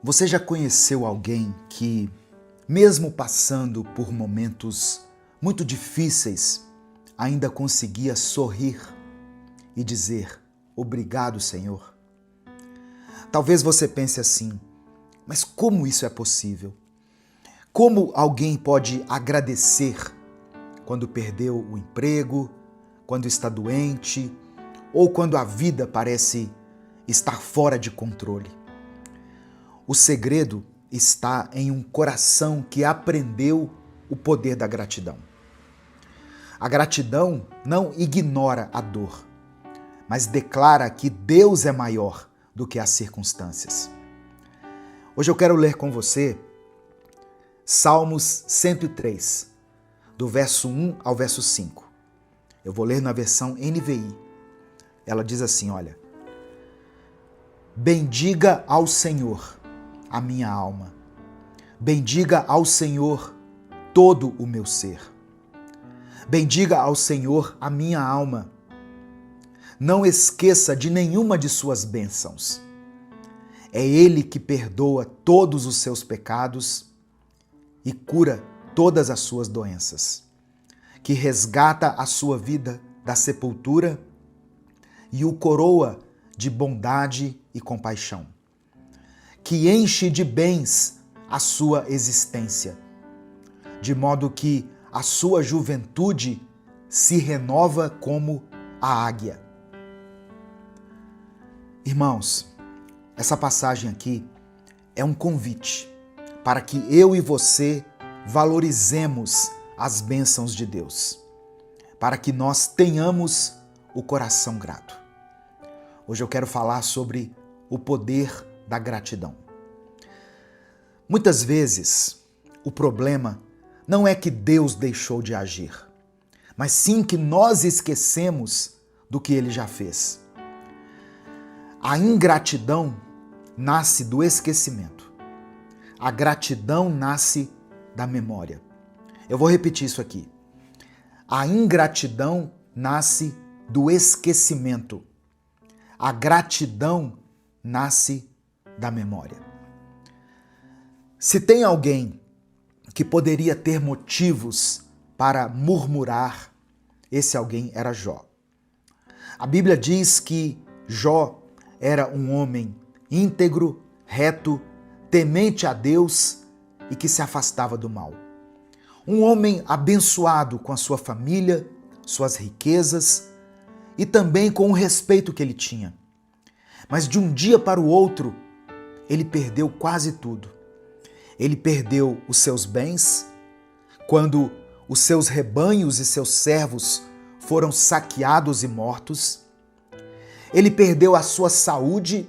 Você já conheceu alguém que, mesmo passando por momentos muito difíceis, ainda conseguia sorrir e dizer: "Obrigado, Senhor"? Talvez você pense assim: mas como isso é possível? Como alguém pode agradecer quando perdeu o emprego, quando está doente ou quando a vida parece estar fora de controle? O segredo está em um coração que aprendeu o poder da gratidão. A gratidão não ignora a dor, mas declara que Deus é maior do que as circunstâncias. Hoje eu quero ler com você Salmos 103, do verso 1 ao verso 5. Eu vou ler na versão NVI. Ela diz assim, olha: bendiga ao Senhor a minha alma. Bendiga ao Senhor todo o meu ser. Bendiga ao Senhor a minha alma. Não esqueça de nenhuma de suas bênçãos. É Ele que perdoa todos os seus pecados e cura todas as suas doenças, que resgata a sua vida da sepultura e o coroa de bondade e compaixão, que enche de bens a sua existência, de modo que a sua juventude se renova como a águia. Irmãos, essa passagem aqui é um convite para que eu e você valorizemos as bênçãos de Deus, para que nós tenhamos o coração grato. Hoje eu quero falar sobre o poder da gratidão. Muitas vezes, o problema não é que Deus deixou de agir, mas sim que nós esquecemos do que Ele já fez. A ingratidão nasce do esquecimento. A gratidão nasce da memória. Eu vou repetir isso aqui. A ingratidão nasce do esquecimento. A gratidão nasce da memória. Se tem alguém que poderia ter motivos para murmurar, esse alguém era Jó. A Bíblia diz que Jó era um homem íntegro, reto, temente a Deus e que se afastava do mal. Um homem abençoado com a sua família, suas riquezas e também com o respeito que ele tinha. Mas de um dia para o outro, ele perdeu quase tudo. Ele perdeu os seus bens, quando os seus rebanhos e seus servos foram saqueados e mortos. Ele perdeu a sua saúde.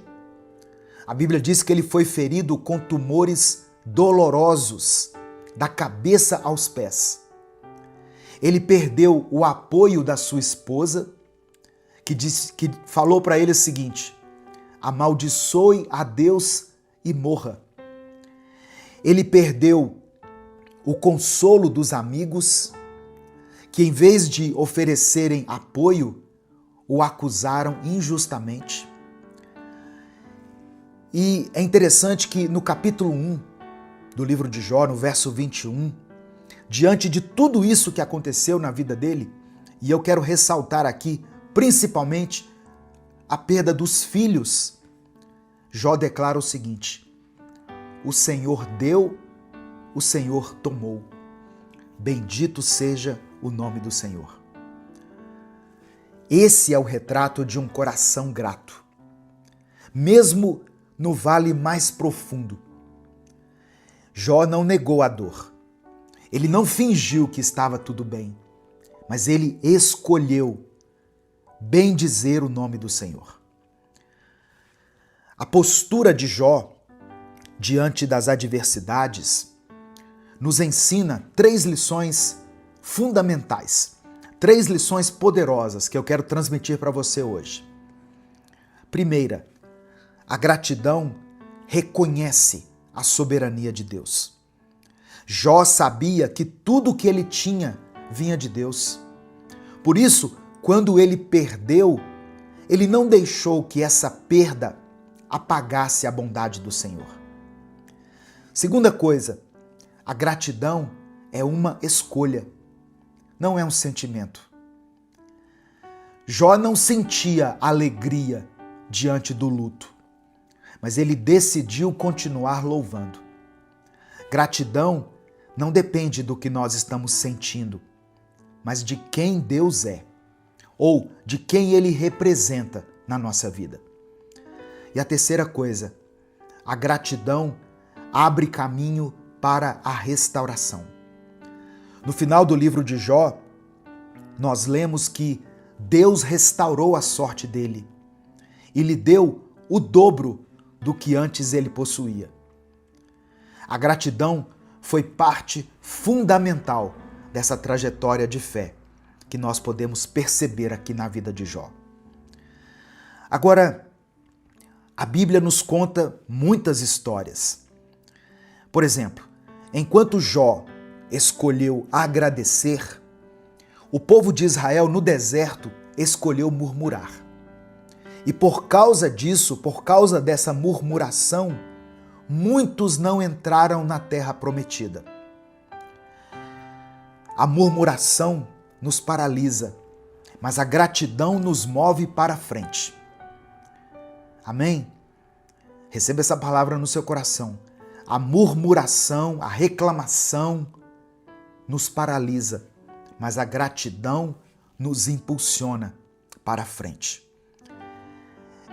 A Bíblia diz que ele foi ferido com tumores dolorosos, da cabeça aos pés. Ele perdeu o apoio da sua esposa, que falou para ele o seguinte: amaldiçoe a Deus e morra. Ele perdeu o consolo dos amigos, que em vez de oferecerem apoio, o acusaram injustamente. E é interessante que no capítulo 1 do livro de Jó, no verso 21, diante de tudo isso que aconteceu na vida dele, e eu quero ressaltar aqui principalmente a perda dos filhos, Jó declara o seguinte: o Senhor deu, o Senhor tomou. Bendito seja o nome do Senhor. Esse é o retrato de um coração grato. Mesmo no vale mais profundo, Jó não negou a dor. Ele não fingiu que estava tudo bem, mas ele escolheu bendizer o nome do Senhor. A postura de Jó diante das adversidades nos ensina 3 lições fundamentais, 3 lições poderosas que eu quero transmitir para você hoje. Primeira, a gratidão reconhece a soberania de Deus. Jó sabia que tudo o que ele tinha vinha de Deus. Por isso, quando ele perdeu, ele não deixou que essa perda apagasse a bondade do Senhor. Segunda coisa, a gratidão é uma escolha, não é um sentimento. Jó não sentia alegria diante do luto, mas ele decidiu continuar louvando. Gratidão não depende do que nós estamos sentindo, mas de quem Deus é, ou de quem Ele representa na nossa vida. E a terceira coisa, a gratidão abre caminho para a restauração. No final do livro de Jó, nós lemos que Deus restaurou a sorte dele e lhe deu o dobro do que antes ele possuía. A gratidão foi parte fundamental dessa trajetória de fé que nós podemos perceber aqui na vida de Jó. Agora, a Bíblia nos conta muitas histórias. Por exemplo, enquanto Jó escolheu agradecer, o povo de Israel no deserto escolheu murmurar. E por causa disso, por causa dessa murmuração, muitos não entraram na terra prometida. A murmuração nos paralisa, mas a gratidão nos move para frente. Amém? Receba essa palavra no seu coração. A murmuração, a reclamação nos paralisa, mas a gratidão nos impulsiona para frente.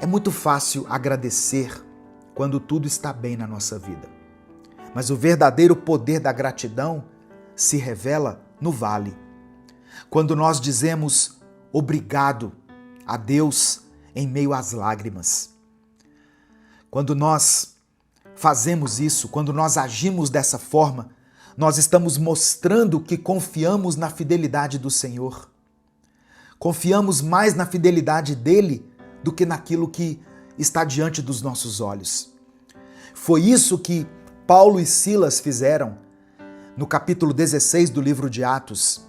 É muito fácil agradecer quando tudo está bem na nossa vida, mas o verdadeiro poder da gratidão se revela no vale. Quando nós dizemos obrigado a Deus em meio às lágrimas. Quando nós fazemos isso, quando nós agimos dessa forma, nós estamos mostrando que confiamos na fidelidade do Senhor. Confiamos mais na fidelidade dele do que naquilo que está diante dos nossos olhos. Foi isso que Paulo e Silas fizeram no capítulo 16 do livro de Atos.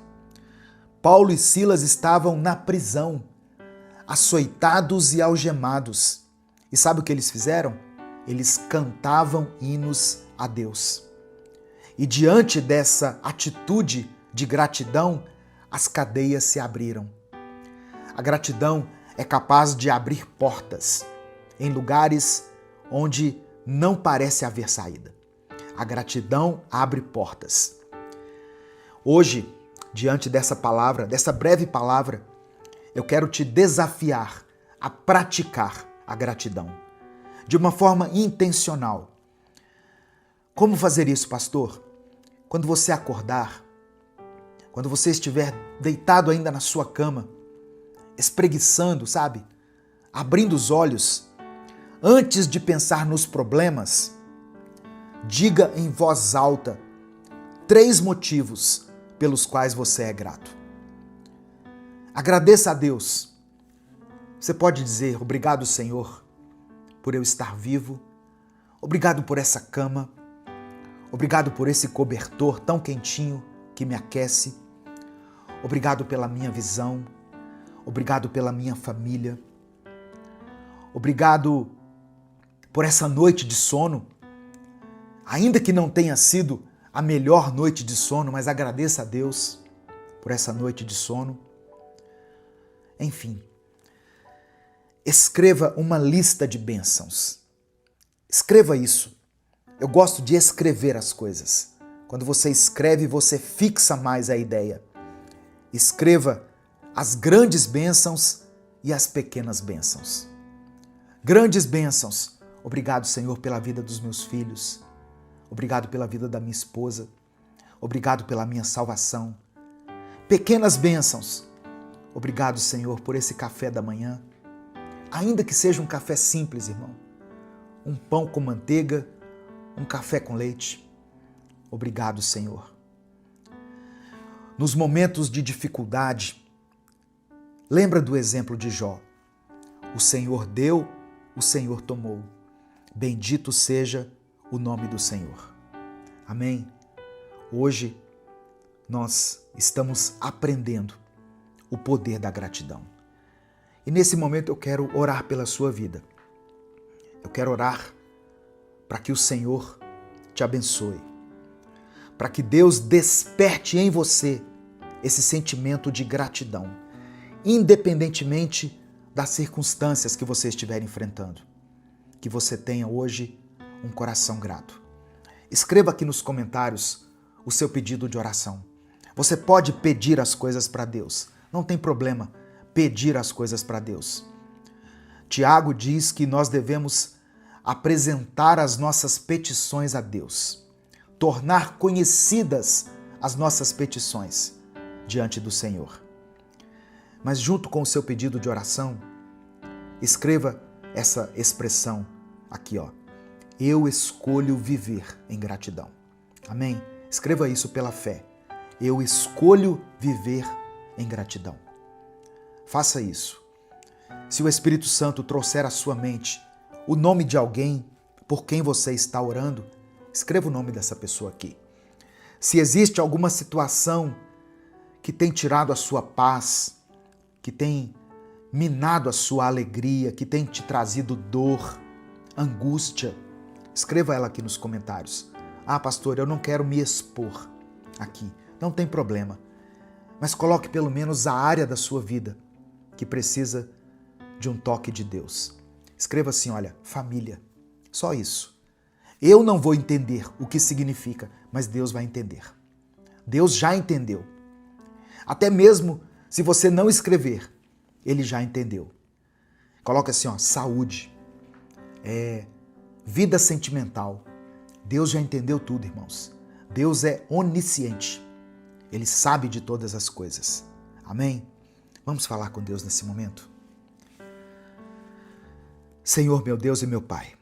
Paulo e Silas estavam na prisão, açoitados e algemados. E sabe o que eles fizeram? Eles cantavam hinos a Deus. E diante dessa atitude de gratidão, as cadeias se abriram. A gratidão é capaz de abrir portas em lugares onde não parece haver saída. A gratidão abre portas. Hoje, diante dessa palavra, dessa breve palavra, eu quero te desafiar a praticar a gratidão de uma forma intencional. Como fazer isso, pastor? Quando você acordar, quando você estiver deitado ainda na sua cama, espreguiçando, sabe? Abrindo os olhos, antes de pensar nos problemas, diga em voz alta 3 motivos pelos quais você é grato. Agradeça a Deus. Você pode dizer: obrigado, Senhor, por eu estar vivo. Obrigado por essa cama. Obrigado por esse cobertor tão quentinho que me aquece. Obrigado pela minha visão. Obrigado pela minha família. Obrigado por essa noite de sono. Ainda que não tenha sido a melhor noite de sono, mas agradeça a Deus por essa noite de sono. Enfim, escreva uma lista de bênçãos. Escreva isso. Eu gosto de escrever as coisas. Quando você escreve, você fixa mais a ideia. Escreva as grandes bênçãos e as pequenas bênçãos. Grandes bênçãos. Obrigado, Senhor, pela vida dos meus filhos. Obrigado pela vida da minha esposa. Obrigado pela minha salvação. Pequenas bênçãos. Obrigado, Senhor, por esse café da manhã. Ainda que seja um café simples, irmão. Um pão com manteiga, um café com leite. Obrigado, Senhor. Nos momentos de dificuldade, lembra do exemplo de Jó. O Senhor deu, o Senhor tomou. Bendito seja o nome do Senhor. Amém? Hoje nós estamos aprendendo o poder da gratidão. E nesse momento eu quero orar pela sua vida. Eu quero orar para que o Senhor te te abençoe. Para que Deus desperte em você esse sentimento de gratidão, independentemente das circunstâncias que você estiver enfrentando. Que você tenha hoje um coração grato. Escreva aqui nos comentários o seu pedido de oração. Você pode pedir as coisas para Deus. Não tem problema pedir as coisas para Deus. Tiago diz que nós devemos apresentar as nossas petições a Deus, tornar conhecidas as nossas petições diante do Senhor. Mas junto com o seu pedido de oração, escreva essa expressão aqui, ó. Eu escolho viver em gratidão. Amém? Escreva isso pela fé. Eu escolho viver em gratidão. Faça isso. Se o Espírito Santo trouxer à sua mente o nome de alguém por quem você está orando, escreva o nome dessa pessoa aqui. Se existe alguma situação que tem tirado a sua paz, que tem minado a sua alegria, que tem te trazido dor, angústia, escreva ela aqui nos comentários. Ah, pastor, eu não quero me expor aqui. Não tem problema. Mas coloque pelo menos a área da sua vida que precisa de um toque de Deus. Escreva assim, olha, família. Só isso. Eu não vou entender o que significa, mas Deus vai entender. Deus já entendeu. Até mesmo se você não escrever, Ele já entendeu. Coloca assim, ó, saúde, vida sentimental. Deus já entendeu tudo, irmãos. Deus é onisciente. Ele sabe de todas as coisas. Amém? Vamos falar com Deus nesse momento? Senhor, meu Deus e meu Pai,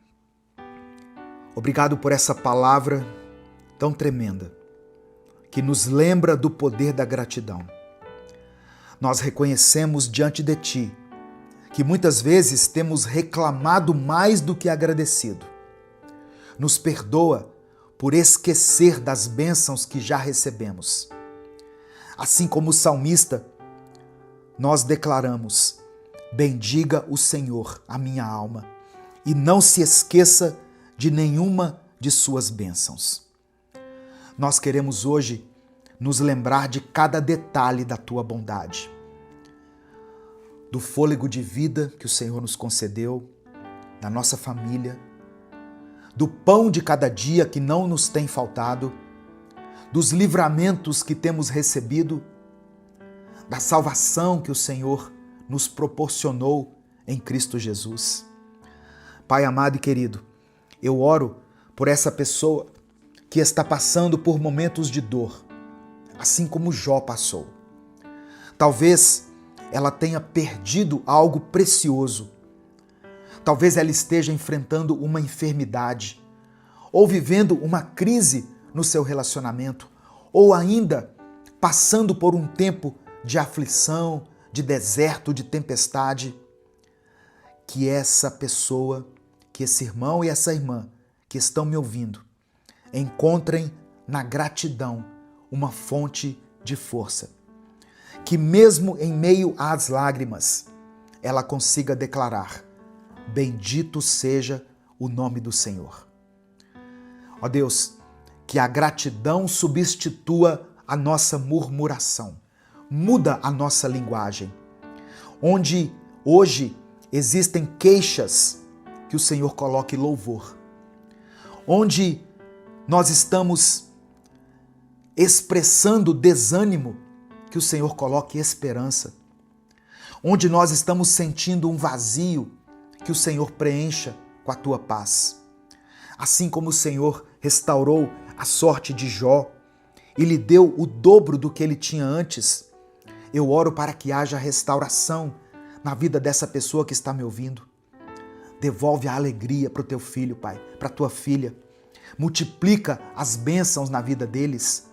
obrigado por essa palavra tão tremenda, que nos lembra do poder da gratidão. Nós reconhecemos diante de Ti que muitas vezes temos reclamado mais do que agradecido. Nos perdoa por esquecer das bênçãos que já recebemos. Assim como o salmista, nós declaramos: bendiga o Senhor, a minha alma, e não se esqueça de nenhuma de suas bênçãos. Nós queremos hoje nos lembrar de cada detalhe da tua bondade, do fôlego de vida que o Senhor nos concedeu, da nossa família, do pão de cada dia que não nos tem faltado, dos livramentos que temos recebido, da salvação que o Senhor nos proporcionou em Cristo Jesus. Pai amado e querido, eu oro por essa pessoa que está passando por momentos de dor, assim como Jó passou. Talvez ela tenha perdido algo precioso. Talvez ela esteja enfrentando uma enfermidade, ou vivendo uma crise no seu relacionamento, ou ainda passando por um tempo de aflição, de deserto, de tempestade. Que essa pessoa, que esse irmão e essa irmã que estão me ouvindo, encontrem na gratidão uma fonte de força. Que mesmo em meio às lágrimas, ela consiga declarar: bendito seja o nome do Senhor. Ó Deus, que a gratidão substitua a nossa murmuração, muda a nossa linguagem. Onde hoje existem queixas, que o Senhor coloque louvor. Onde nós estamos expressando desânimo, que o Senhor coloque esperança. Onde nós estamos sentindo um vazio, que o Senhor preencha com a tua paz. Assim como o Senhor restaurou a sorte de Jó e lhe deu o dobro do que ele tinha antes, eu oro para que haja restauração na vida dessa pessoa que está me ouvindo. Devolve a alegria para o teu filho, Pai, para a tua filha. Multiplica as bênçãos na vida deles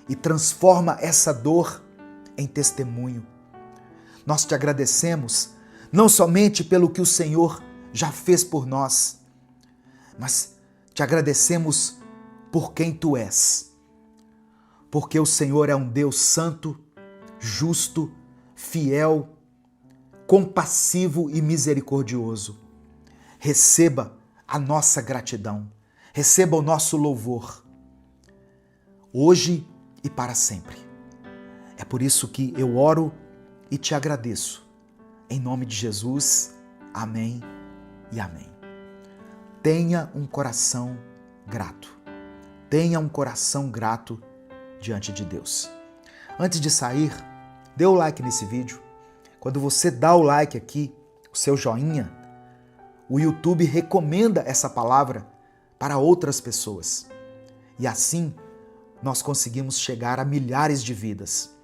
e transforma essa dor em testemunho. Nós te agradecemos, não somente pelo que o Senhor já fez por nós, mas te agradecemos por quem tu és. Porque o Senhor é um Deus santo, justo, fiel, compassivo e misericordioso. Receba a nossa gratidão, receba o nosso louvor, hoje e para sempre. É por isso que eu oro e te agradeço. Em nome de Jesus, amém e amém. Tenha um coração grato. Tenha um coração grato diante de Deus. Antes de sair, dê o like nesse vídeo. Quando você dá o like aqui, o seu joinha, o YouTube recomenda essa palavra para outras pessoas. E assim, nós conseguimos chegar a milhares de vidas.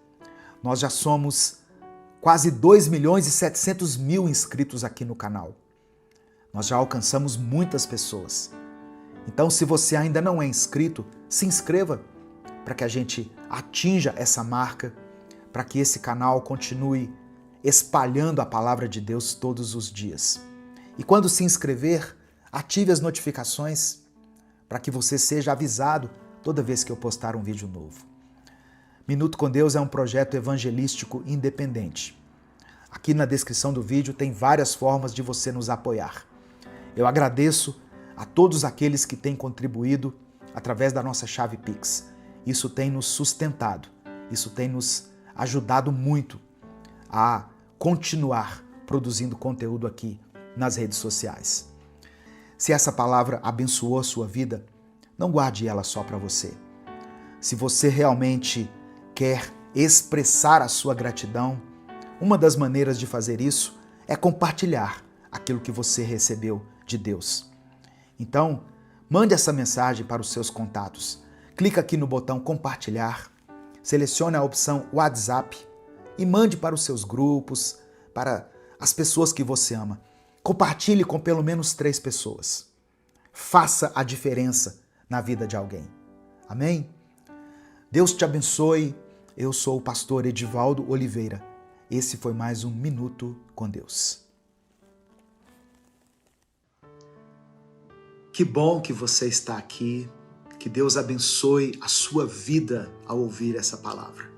Nós já somos quase 2.700.000 inscritos aqui no canal. Nós já alcançamos muitas pessoas. Então, se você ainda não é inscrito, se inscreva para que a gente atinja essa marca, para que esse canal continue espalhando a palavra de Deus todos os dias. E quando se inscrever, ative as notificações para que você seja avisado toda vez que eu postar um vídeo novo. Minuto com Deus é um projeto evangelístico independente. Aqui na descrição do vídeo tem várias formas de você nos apoiar. Eu agradeço a todos aqueles que têm contribuído através da nossa chave Pix. Isso tem nos sustentado, isso tem nos ajudado muito a continuar produzindo conteúdo aqui nas redes sociais. Se essa palavra abençoou a sua vida, não guarde ela só para você. Se você realmente quer expressar a sua gratidão, uma das maneiras de fazer isso é compartilhar aquilo que você recebeu de Deus. Então, mande essa mensagem para os seus contatos. Clica aqui no botão compartilhar, selecione a opção WhatsApp e mande para os seus grupos, para as pessoas que você ama. Compartilhe com pelo menos 3 pessoas. Faça a diferença na vida de alguém. Amém? Deus te abençoe. Eu sou o pastor Edivaldo Oliveira. Esse foi mais um Minuto com Deus. Que bom que você está aqui. Que Deus abençoe a sua vida ao ouvir essa palavra.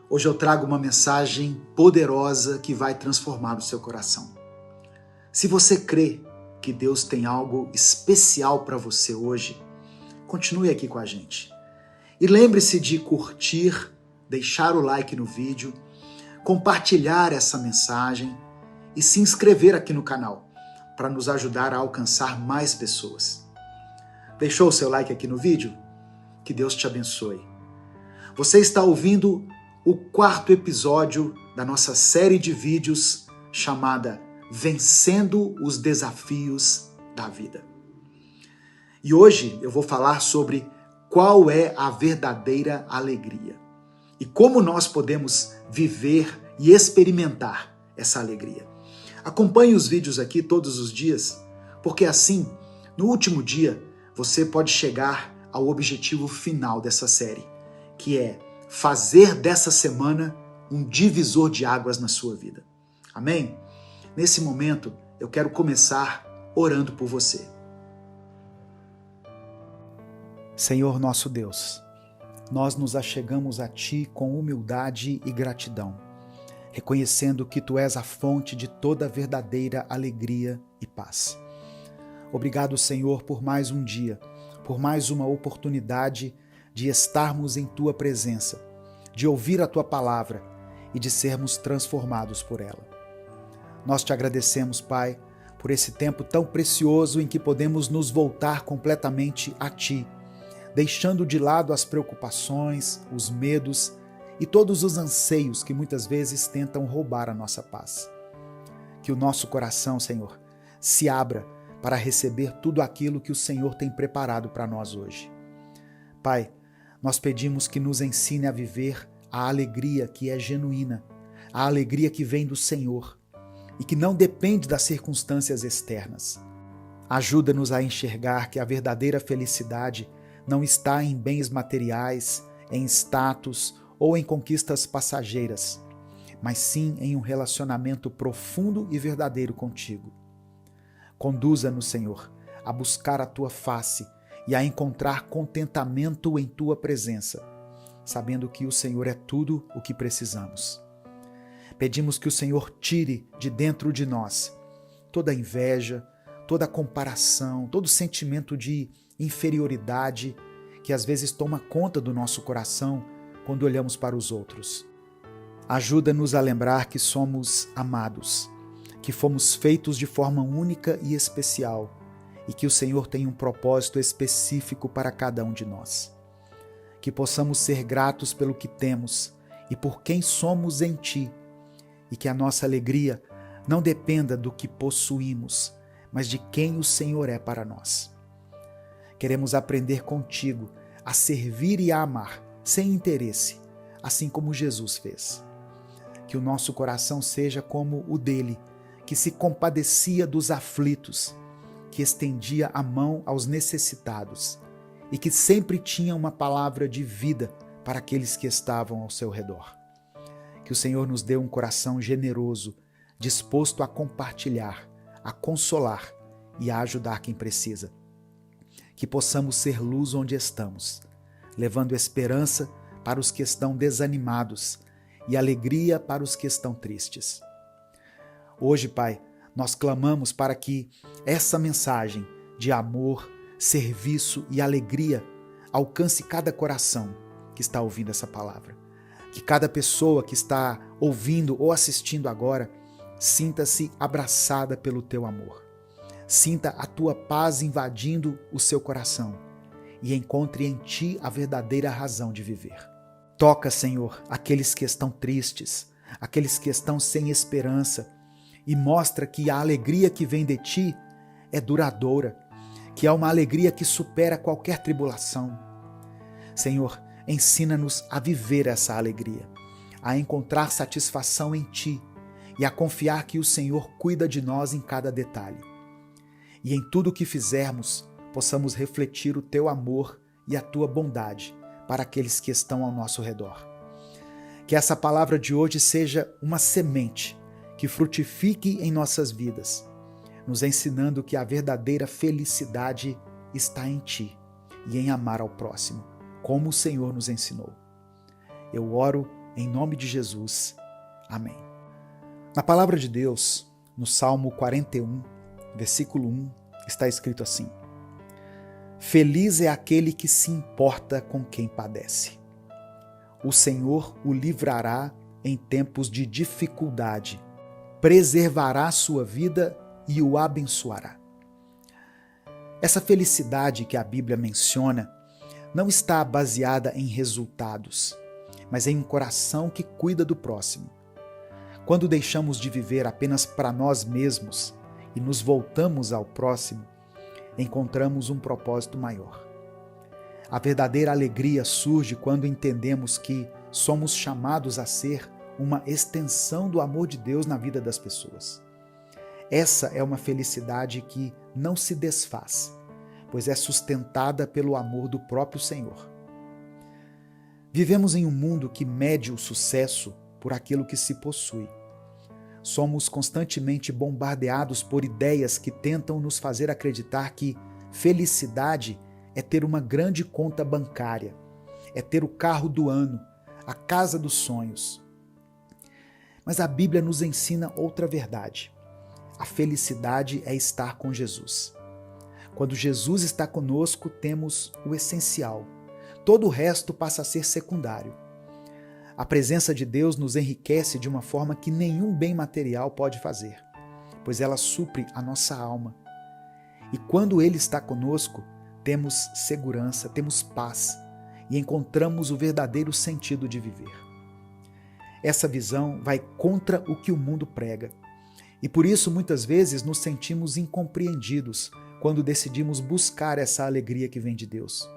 Hoje eu trago uma mensagem poderosa que vai transformar o seu coração. Se você crê que Deus tem algo especial para você hoje, continue aqui com a gente. E lembre-se de curtir, deixar o like no vídeo, compartilhar essa mensagem e se inscrever aqui no canal para nos ajudar a alcançar mais pessoas. Deixou o seu like aqui no vídeo? Que Deus te abençoe. Você está ouvindo o 4º episódio da nossa série de vídeos chamada Vencendo os Desafios da Vida. E hoje eu vou falar sobre qual é a verdadeira alegria e como nós podemos viver e experimentar essa alegria. Acompanhe os vídeos aqui todos os dias, porque assim, no último dia, você pode chegar ao objetivo final dessa série, que é fazer dessa semana um divisor de águas na sua vida. Amém? Nesse momento, eu quero começar orando por você. Senhor nosso Deus, nós nos achegamos a Ti com humildade e gratidão, reconhecendo que Tu és a fonte de toda verdadeira alegria e paz. Obrigado, Senhor, por mais um dia, por mais uma oportunidade de estarmos em Tua presença, de ouvir a Tua palavra e de sermos transformados por ela. Nós Te agradecemos, Pai, por esse tempo tão precioso em que podemos nos voltar completamente a Ti, deixando de lado as preocupações, os medos e todos os anseios que muitas vezes tentam roubar a nossa paz. Que o nosso coração, Senhor, se abra para receber tudo aquilo que o Senhor tem preparado para nós hoje. Pai, nós pedimos que nos ensine a viver a alegria que é genuína, a alegria que vem do Senhor e que não depende das circunstâncias externas. Ajuda-nos a enxergar que a verdadeira felicidade não está em bens materiais, em status ou em conquistas passageiras, mas sim em um relacionamento profundo e verdadeiro contigo. Conduza-nos, Senhor, a buscar a Tua face e a encontrar contentamento em Tua presença, sabendo que o Senhor é tudo o que precisamos. Pedimos que o Senhor tire de dentro de nós toda inveja, toda comparação, todo sentimento de inferioridade que às vezes toma conta do nosso coração quando olhamos para os outros. Ajuda-nos a lembrar que somos amados, que fomos feitos de forma única e especial e que o Senhor tem um propósito específico para cada um de nós. Que possamos ser gratos pelo que temos e por quem somos em Ti, e que a nossa alegria não dependa do que possuímos, mas de quem o Senhor é para nós. Queremos aprender contigo a servir e a amar, sem interesse, assim como Jesus fez. Que o nosso coração seja como o dele, que se compadecia dos aflitos, que estendia a mão aos necessitados e que sempre tinha uma palavra de vida para aqueles que estavam ao seu redor. Que o Senhor nos dê um coração generoso, disposto a compartilhar, a consolar e a ajudar quem precisa. Que possamos ser luz onde estamos, levando esperança para os que estão desanimados e alegria para os que estão tristes. Hoje, Pai, nós clamamos para que essa mensagem de amor, serviço e alegria alcance cada coração que está ouvindo essa palavra. Que cada pessoa que está ouvindo ou assistindo agora sinta-se abraçada pelo teu amor. Sinta a tua paz invadindo o seu coração e encontre em ti a verdadeira razão de viver. Toca, Senhor, aqueles que estão tristes, aqueles que estão sem esperança, e mostra que a alegria que vem de ti é duradoura, que é uma alegria que supera qualquer tribulação. Senhor, ensina-nos a viver essa alegria, a encontrar satisfação em ti e a confiar que o Senhor cuida de nós em cada detalhe. E em tudo o que fizermos, possamos refletir o teu amor e a tua bondade para aqueles que estão ao nosso redor. Que essa palavra de hoje seja uma semente que frutifique em nossas vidas, nos ensinando que a verdadeira felicidade está em ti e em amar ao próximo, como o Senhor nos ensinou. Eu oro em nome de Jesus. Amém. Na palavra de Deus, no Salmo 41, versículo 1, está escrito assim: Feliz é aquele que se importa com quem padece. O Senhor o livrará em tempos de dificuldade, preservará sua vida e o abençoará. Essa felicidade que a Bíblia menciona não está baseada em resultados, mas em um coração que cuida do próximo. Quando deixamos de viver apenas para nós mesmos e nos voltamos ao próximo, encontramos um propósito maior. A verdadeira alegria surge quando entendemos que somos chamados a ser uma extensão do amor de Deus na vida das pessoas. Essa é uma felicidade que não se desfaz, pois é sustentada pelo amor do próprio Senhor. Vivemos em um mundo que mede o sucesso por aquilo que se possui. Somos constantemente bombardeados por ideias que tentam nos fazer acreditar que felicidade é ter uma grande conta bancária, é ter o carro do ano, a casa dos sonhos. Mas a Bíblia nos ensina outra verdade. A felicidade é estar com Jesus. Quando Jesus está conosco, temos o essencial. Todo o resto passa a ser secundário. A presença de Deus nos enriquece de uma forma que nenhum bem material pode fazer, pois ela supre a nossa alma. E quando Ele está conosco, temos segurança, temos paz e encontramos o verdadeiro sentido de viver. Essa visão vai contra o que o mundo prega. E por isso, muitas vezes, nos sentimos incompreendidos quando decidimos buscar essa alegria que vem de Deus.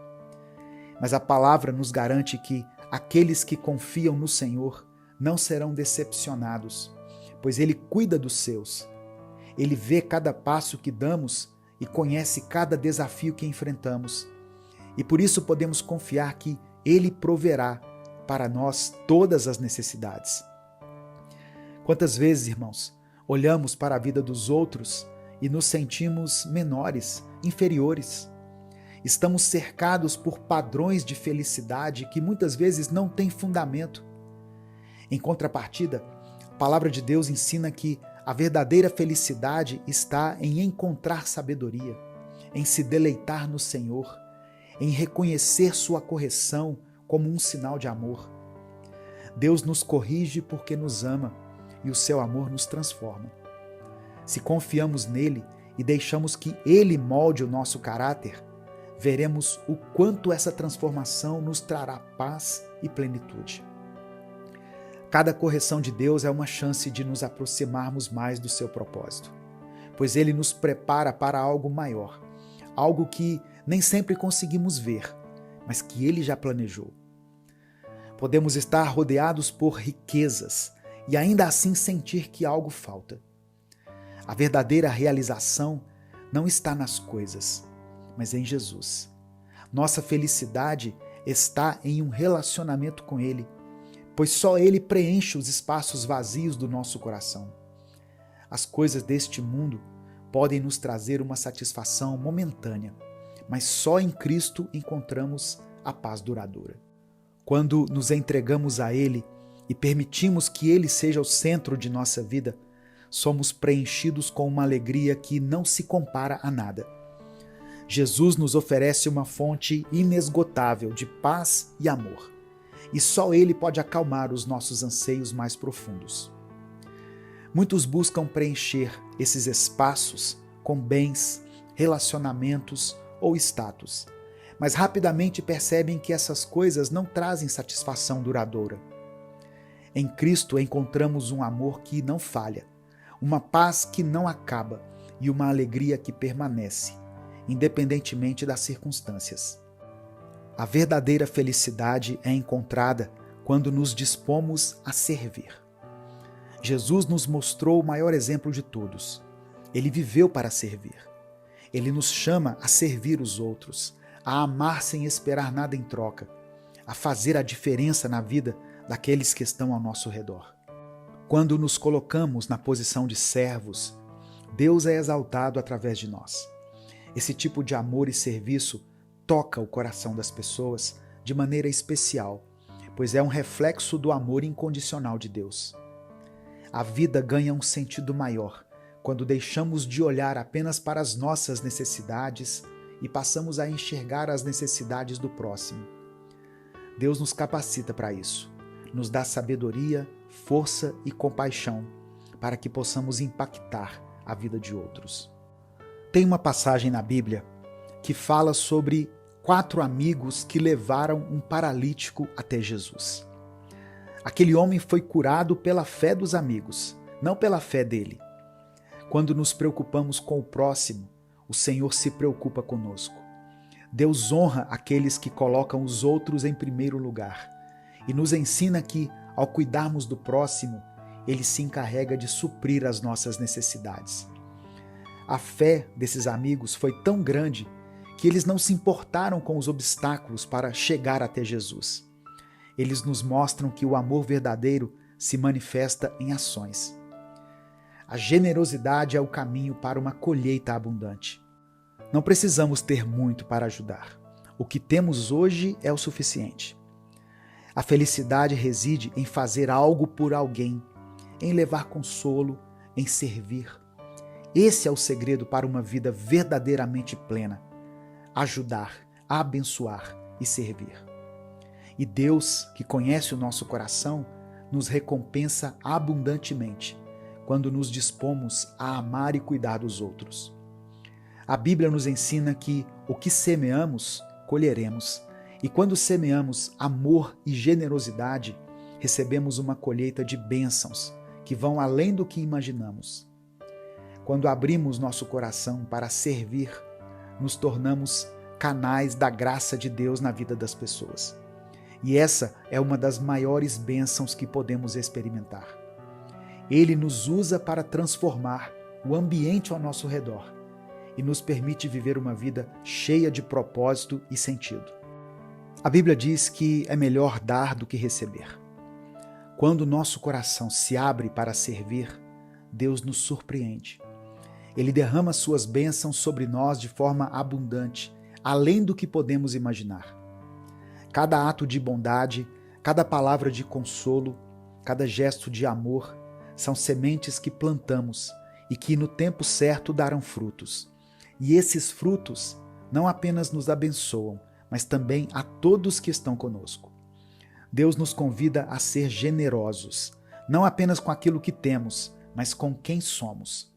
Mas a palavra nos garante que aqueles que confiam no Senhor não serão decepcionados, pois Ele cuida dos seus. Ele vê cada passo que damos e conhece cada desafio que enfrentamos. E por isso podemos confiar que Ele proverá para nós todas as necessidades. Quantas vezes, irmãos, olhamos para a vida dos outros e nos sentimos menores, inferiores. Estamos cercados por padrões de felicidade que muitas vezes não têm fundamento. Em contrapartida, a palavra de Deus ensina que A verdadeira felicidade está em encontrar sabedoria, em se deleitar no Senhor, em reconhecer sua correção como um sinal de amor. Deus nos corrige porque nos ama e o seu amor nos transforma. Se confiamos nele e deixamos que ele molde o nosso caráter, veremos o quanto essa transformação nos trará paz e plenitude. Cada correção de Deus é uma chance de nos aproximarmos mais do seu propósito, pois ele nos prepara para algo maior, algo que nem sempre conseguimos ver, mas que ele já planejou. Podemos estar rodeados por riquezas e ainda assim sentir que algo falta. A verdadeira realização não está nas coisas, mas em Jesus. Nossa felicidade está em um relacionamento com Ele, pois só Ele preenche os espaços vazios do nosso coração. As coisas deste mundo podem nos trazer uma satisfação momentânea, mas só em Cristo encontramos a paz duradoura. Quando nos entregamos a Ele e permitimos que Ele seja o centro de nossa vida, somos preenchidos com uma alegria que não se compara a nada. Jesus nos oferece uma fonte inesgotável de paz e amor, e só Ele pode acalmar os nossos anseios mais profundos. Muitos buscam preencher esses espaços com bens, relacionamentos ou status, mas rapidamente percebem que essas coisas não trazem satisfação duradoura. Em Cristo encontramos um amor que não falha, uma paz que não acaba e uma alegria que permanece, independentemente das circunstâncias. A verdadeira felicidade é encontrada quando nos dispomos a servir. Jesus nos mostrou o maior exemplo de todos. Ele viveu para servir. Ele nos chama a servir os outros, a amar sem esperar nada em troca, a fazer a diferença na vida daqueles que estão ao nosso redor. Quando nos colocamos na posição de servos, Deus é exaltado através de nós. Esse tipo de amor e serviço toca o coração das pessoas de maneira especial, pois é um reflexo do amor incondicional de Deus. A vida ganha um sentido maior quando deixamos de olhar apenas para as nossas necessidades e passamos a enxergar as necessidades do próximo. Deus nos capacita para isso, nos dá sabedoria, força e compaixão para que possamos impactar a vida de outros. Tem uma passagem na Bíblia que fala sobre 4 amigos que levaram um paralítico até Jesus. Aquele homem foi curado pela fé dos amigos, não pela fé dele. Quando nos preocupamos com o próximo, o Senhor se preocupa conosco. Deus honra aqueles que colocam os outros em primeiro lugar e nos ensina que, ao cuidarmos do próximo, Ele se encarrega de suprir as nossas necessidades. A fé desses amigos foi tão grande que eles não se importaram com os obstáculos para chegar até Jesus. Eles nos mostram que o amor verdadeiro se manifesta em ações. A generosidade é o caminho para uma colheita abundante. Não precisamos ter muito para ajudar. O que temos hoje é o suficiente. A felicidade reside em fazer algo por alguém, em levar consolo, em servir. Esse é o segredo para uma vida verdadeiramente plena. Ajudar, abençoar e servir. E Deus, que conhece o nosso coração, nos recompensa abundantemente quando nos dispomos a amar e cuidar dos outros. A Bíblia nos ensina que o que semeamos, colheremos. E quando semeamos amor e generosidade, recebemos uma colheita de bênçãos que vão além do que imaginamos. Quando abrimos nosso coração para servir, nos tornamos canais da graça de Deus na vida das pessoas. E essa é uma das maiores bênçãos que podemos experimentar. Ele nos usa para transformar o ambiente ao nosso redor e nos permite viver uma vida cheia de propósito e sentido. A Bíblia diz que é melhor dar do que receber. Quando nosso coração se abre para servir, Deus nos surpreende. Ele derrama suas bênçãos sobre nós de forma abundante, além do que podemos imaginar. Cada ato de bondade, cada palavra de consolo, cada gesto de amor São sementes que plantamos e que no tempo certo darão frutos. E esses frutos não apenas nos abençoam, mas também a todos que estão conosco. Deus nos convida a ser generosos, não apenas com aquilo que temos, mas com quem somos.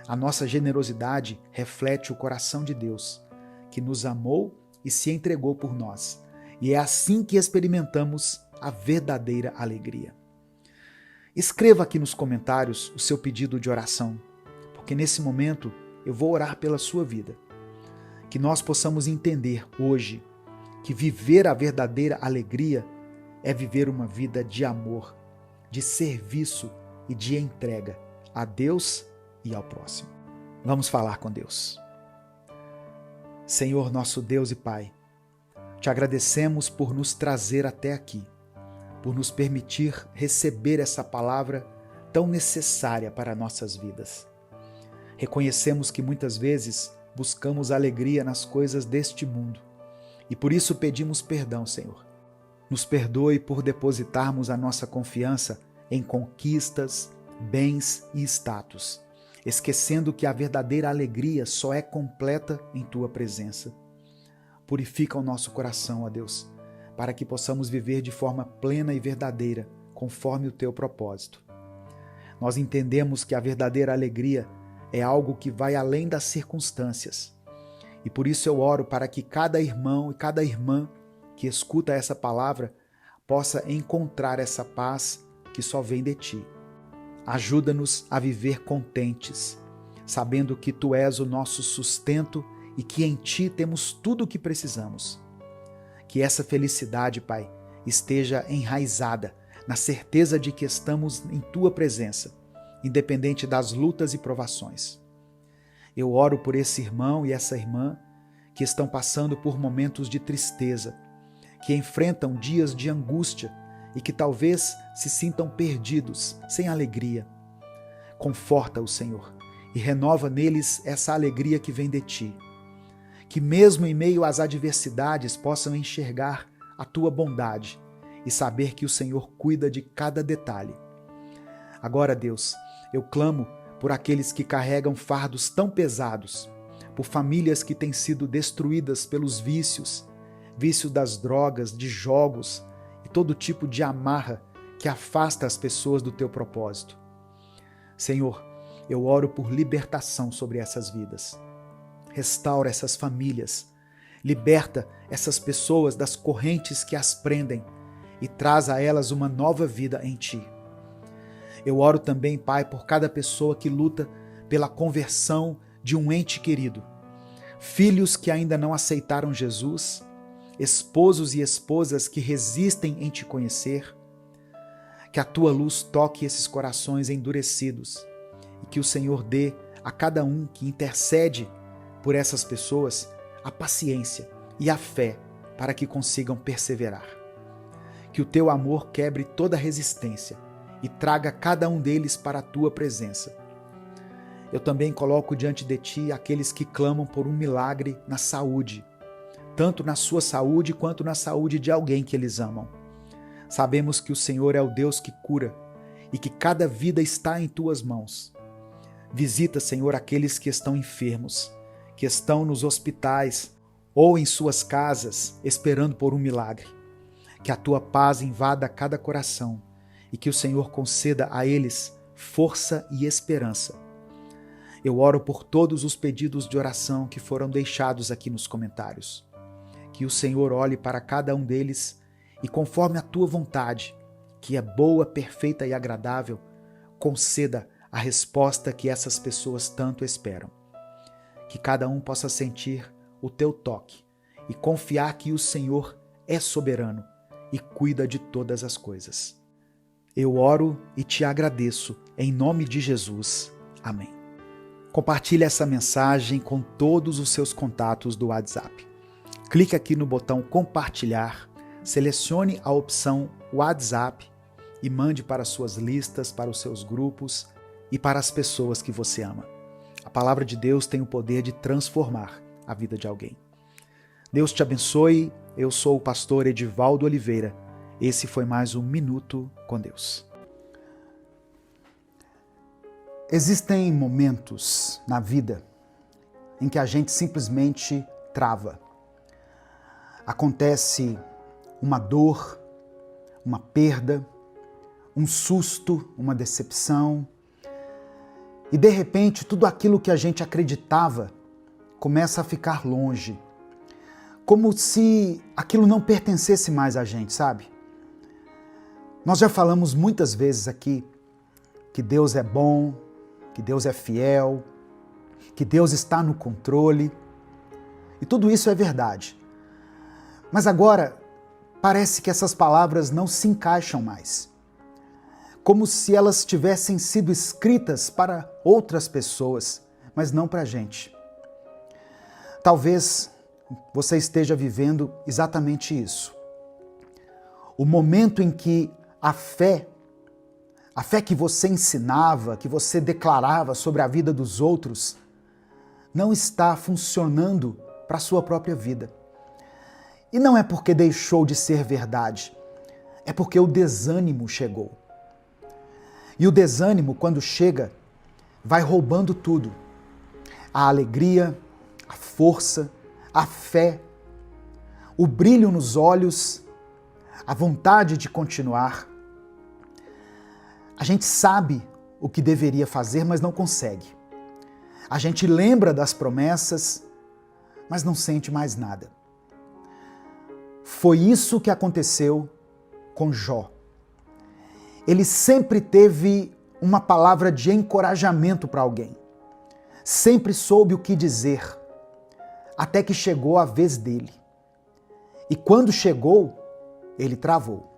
A nossa generosidade reflete o coração de Deus, que nos amou e se entregou por nós. E é assim que experimentamos a verdadeira alegria. Escreva aqui nos comentários o seu pedido de oração, porque nesse momento eu vou orar pela sua vida. Que nós possamos entender hoje que viver a verdadeira alegria é viver uma vida de amor, de serviço e de entrega a Deus e ao próximo. Vamos falar com Deus. Senhor, nosso Deus e Pai, te agradecemos por nos trazer até aqui, por nos permitir receber essa palavra tão necessária para nossas vidas. Reconhecemos que muitas vezes buscamos alegria nas coisas deste mundo e por isso pedimos perdão, Senhor. Nos perdoe por depositarmos a nossa confiança em conquistas, bens e status, esquecendo que a verdadeira alegria só é completa em Tua presença. Purifica o nosso coração, ó Deus, para que possamos viver de forma plena e verdadeira, conforme o Teu propósito. Nós entendemos que a verdadeira alegria é algo que vai além das circunstâncias. E por isso eu oro para que cada irmão e cada irmã que escuta essa palavra possa encontrar essa paz que só vem de Ti. Ajuda-nos a viver contentes, sabendo que Tu és o nosso sustento e que em Ti temos tudo o que precisamos. Que essa felicidade, Pai, esteja enraizada na certeza de que estamos em Tua presença, independente das lutas e provações. Eu oro por esse irmão e essa irmã que estão passando por momentos de tristeza, que enfrentam dias de angústia e que talvez se sintam perdidos, sem alegria. Conforta-os, Senhor, e renova neles essa alegria que vem de Ti. Que mesmo em meio às adversidades possam enxergar a Tua bondade e saber que o Senhor cuida de cada detalhe. Agora, Deus, eu clamo por aqueles que carregam fardos tão pesados, por famílias que têm sido destruídas pelos vícios das drogas, de jogos e todo tipo de amarra que afasta as pessoas do Teu propósito. Senhor, eu oro por libertação sobre essas vidas. Restaura essas famílias, liberta essas pessoas das correntes que as prendem e traz a elas uma nova vida em Ti. Eu oro também, Pai, por cada pessoa que luta pela conversão de um ente querido, filhos que ainda não aceitaram Jesus, esposos e esposas que resistem em Te conhecer. Que a Tua luz toque esses corações endurecidos e que o Senhor dê a cada um que intercede por essas pessoas a paciência e a fé para que consigam perseverar. Que o Teu amor quebre toda resistência e traga cada um deles para a Tua presença. Eu também coloco diante de Ti aqueles que clamam por um milagre na saúde, tanto na sua saúde quanto na saúde de alguém que eles amam. Sabemos que o Senhor é o Deus que cura e que cada vida está em Tuas mãos. Visita, Senhor, aqueles que estão enfermos, que estão nos hospitais ou em suas casas esperando por um milagre. Que a Tua paz invada cada coração e que o Senhor conceda a eles força e esperança. Eu oro por todos os pedidos de oração que foram deixados aqui nos comentários. Que o Senhor olhe para cada um deles e, conforme a Tua vontade, que é boa, perfeita e agradável, conceda a resposta que essas pessoas tanto esperam. Que cada um possa sentir o Teu toque e confiar que o Senhor é soberano e cuida de todas as coisas. Eu oro e Te agradeço, em nome de Jesus. Amém. Compartilhe essa mensagem com todos os seus contatos do WhatsApp. Clique aqui no botão compartilhar, selecione a opção WhatsApp e mande para suas listas, para os seus grupos e para as pessoas que você ama. A palavra de Deus tem o poder de transformar a vida de alguém. Deus te abençoe. Eu sou o pastor Edivaldo Oliveira. Esse foi mais um Minuto com Deus. Existem momentos na vida em que a gente simplesmente trava. Acontece uma dor, uma perda, um susto, uma decepção, e de repente tudo aquilo que a gente acreditava começa a ficar longe, como se aquilo não pertencesse mais a gente, sabe? Nós já falamos muitas vezes aqui que Deus é bom, que Deus é fiel, que Deus está no controle, e tudo isso é verdade. Mas agora parece que essas palavras não se encaixam mais, como se elas tivessem sido escritas para outras pessoas, mas não para a gente. Talvez você esteja vivendo exatamente isso. O momento em que a fé que você ensinava, que você declarava sobre a vida dos outros, não está funcionando para a sua própria vida. E não é porque deixou de ser verdade, é porque o desânimo chegou. E o desânimo, quando chega, vai roubando tudo. A alegria, a força, a fé, o brilho nos olhos, a vontade de continuar. A gente sabe o que deveria fazer, mas não consegue. A gente lembra das promessas, mas não sente mais nada. Foi isso que aconteceu com Jó. Ele sempre teve uma palavra de encorajamento para alguém. Sempre soube o que dizer, até que chegou a vez dele. E quando chegou, ele travou.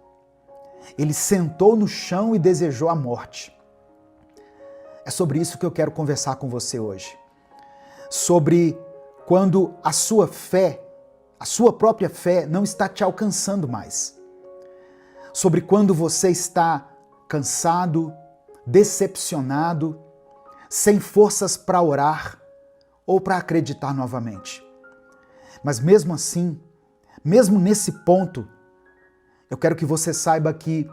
Ele sentou no chão e desejou a morte. É sobre isso que eu quero conversar com você hoje. Sobre quando a sua fé, a sua própria fé, não está te alcançando mais. Sobre quando você está cansado, decepcionado, sem forças para orar ou para acreditar novamente. Mas mesmo assim, mesmo nesse ponto, eu quero que você saiba que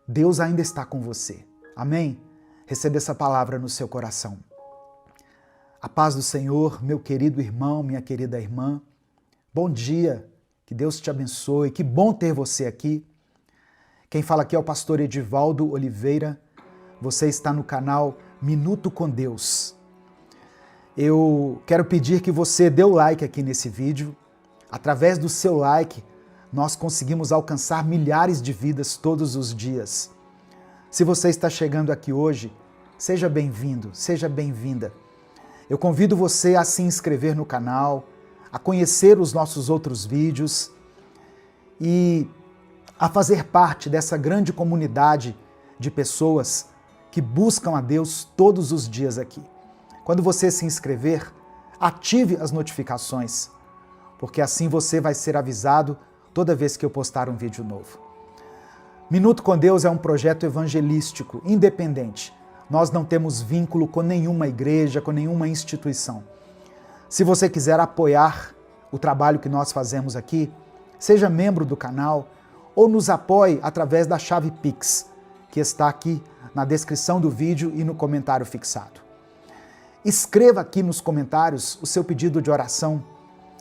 Deus ainda está com você. Amém? Receba essa palavra no seu coração. A paz do Senhor, meu querido irmão, minha querida irmã. Bom dia, que Deus te abençoe, que bom ter você aqui. Quem fala aqui é o pastor Edivaldo Oliveira. Você está no canal Minuto com Deus. Eu quero pedir que você dê o like aqui nesse vídeo. Através do seu like, nós conseguimos alcançar milhares de vidas todos os dias. Se você está chegando aqui hoje, seja bem-vindo, seja bem-vinda. Eu convido você a se inscrever no canal, a conhecer os nossos outros vídeos e a fazer parte dessa grande comunidade de pessoas que buscam a Deus todos os dias aqui. Quando você se inscrever, ative as notificações, porque assim você vai ser avisado toda vez que eu postar um vídeo novo. Minuto com Deus é um projeto evangelístico, independente. Nós não temos vínculo com nenhuma igreja, com nenhuma instituição. Se você quiser apoiar o trabalho que nós fazemos aqui, seja membro do canal ou nos apoie através da chave Pix, que está aqui na descrição do vídeo e no comentário fixado. Escreva aqui nos comentários o seu pedido de oração,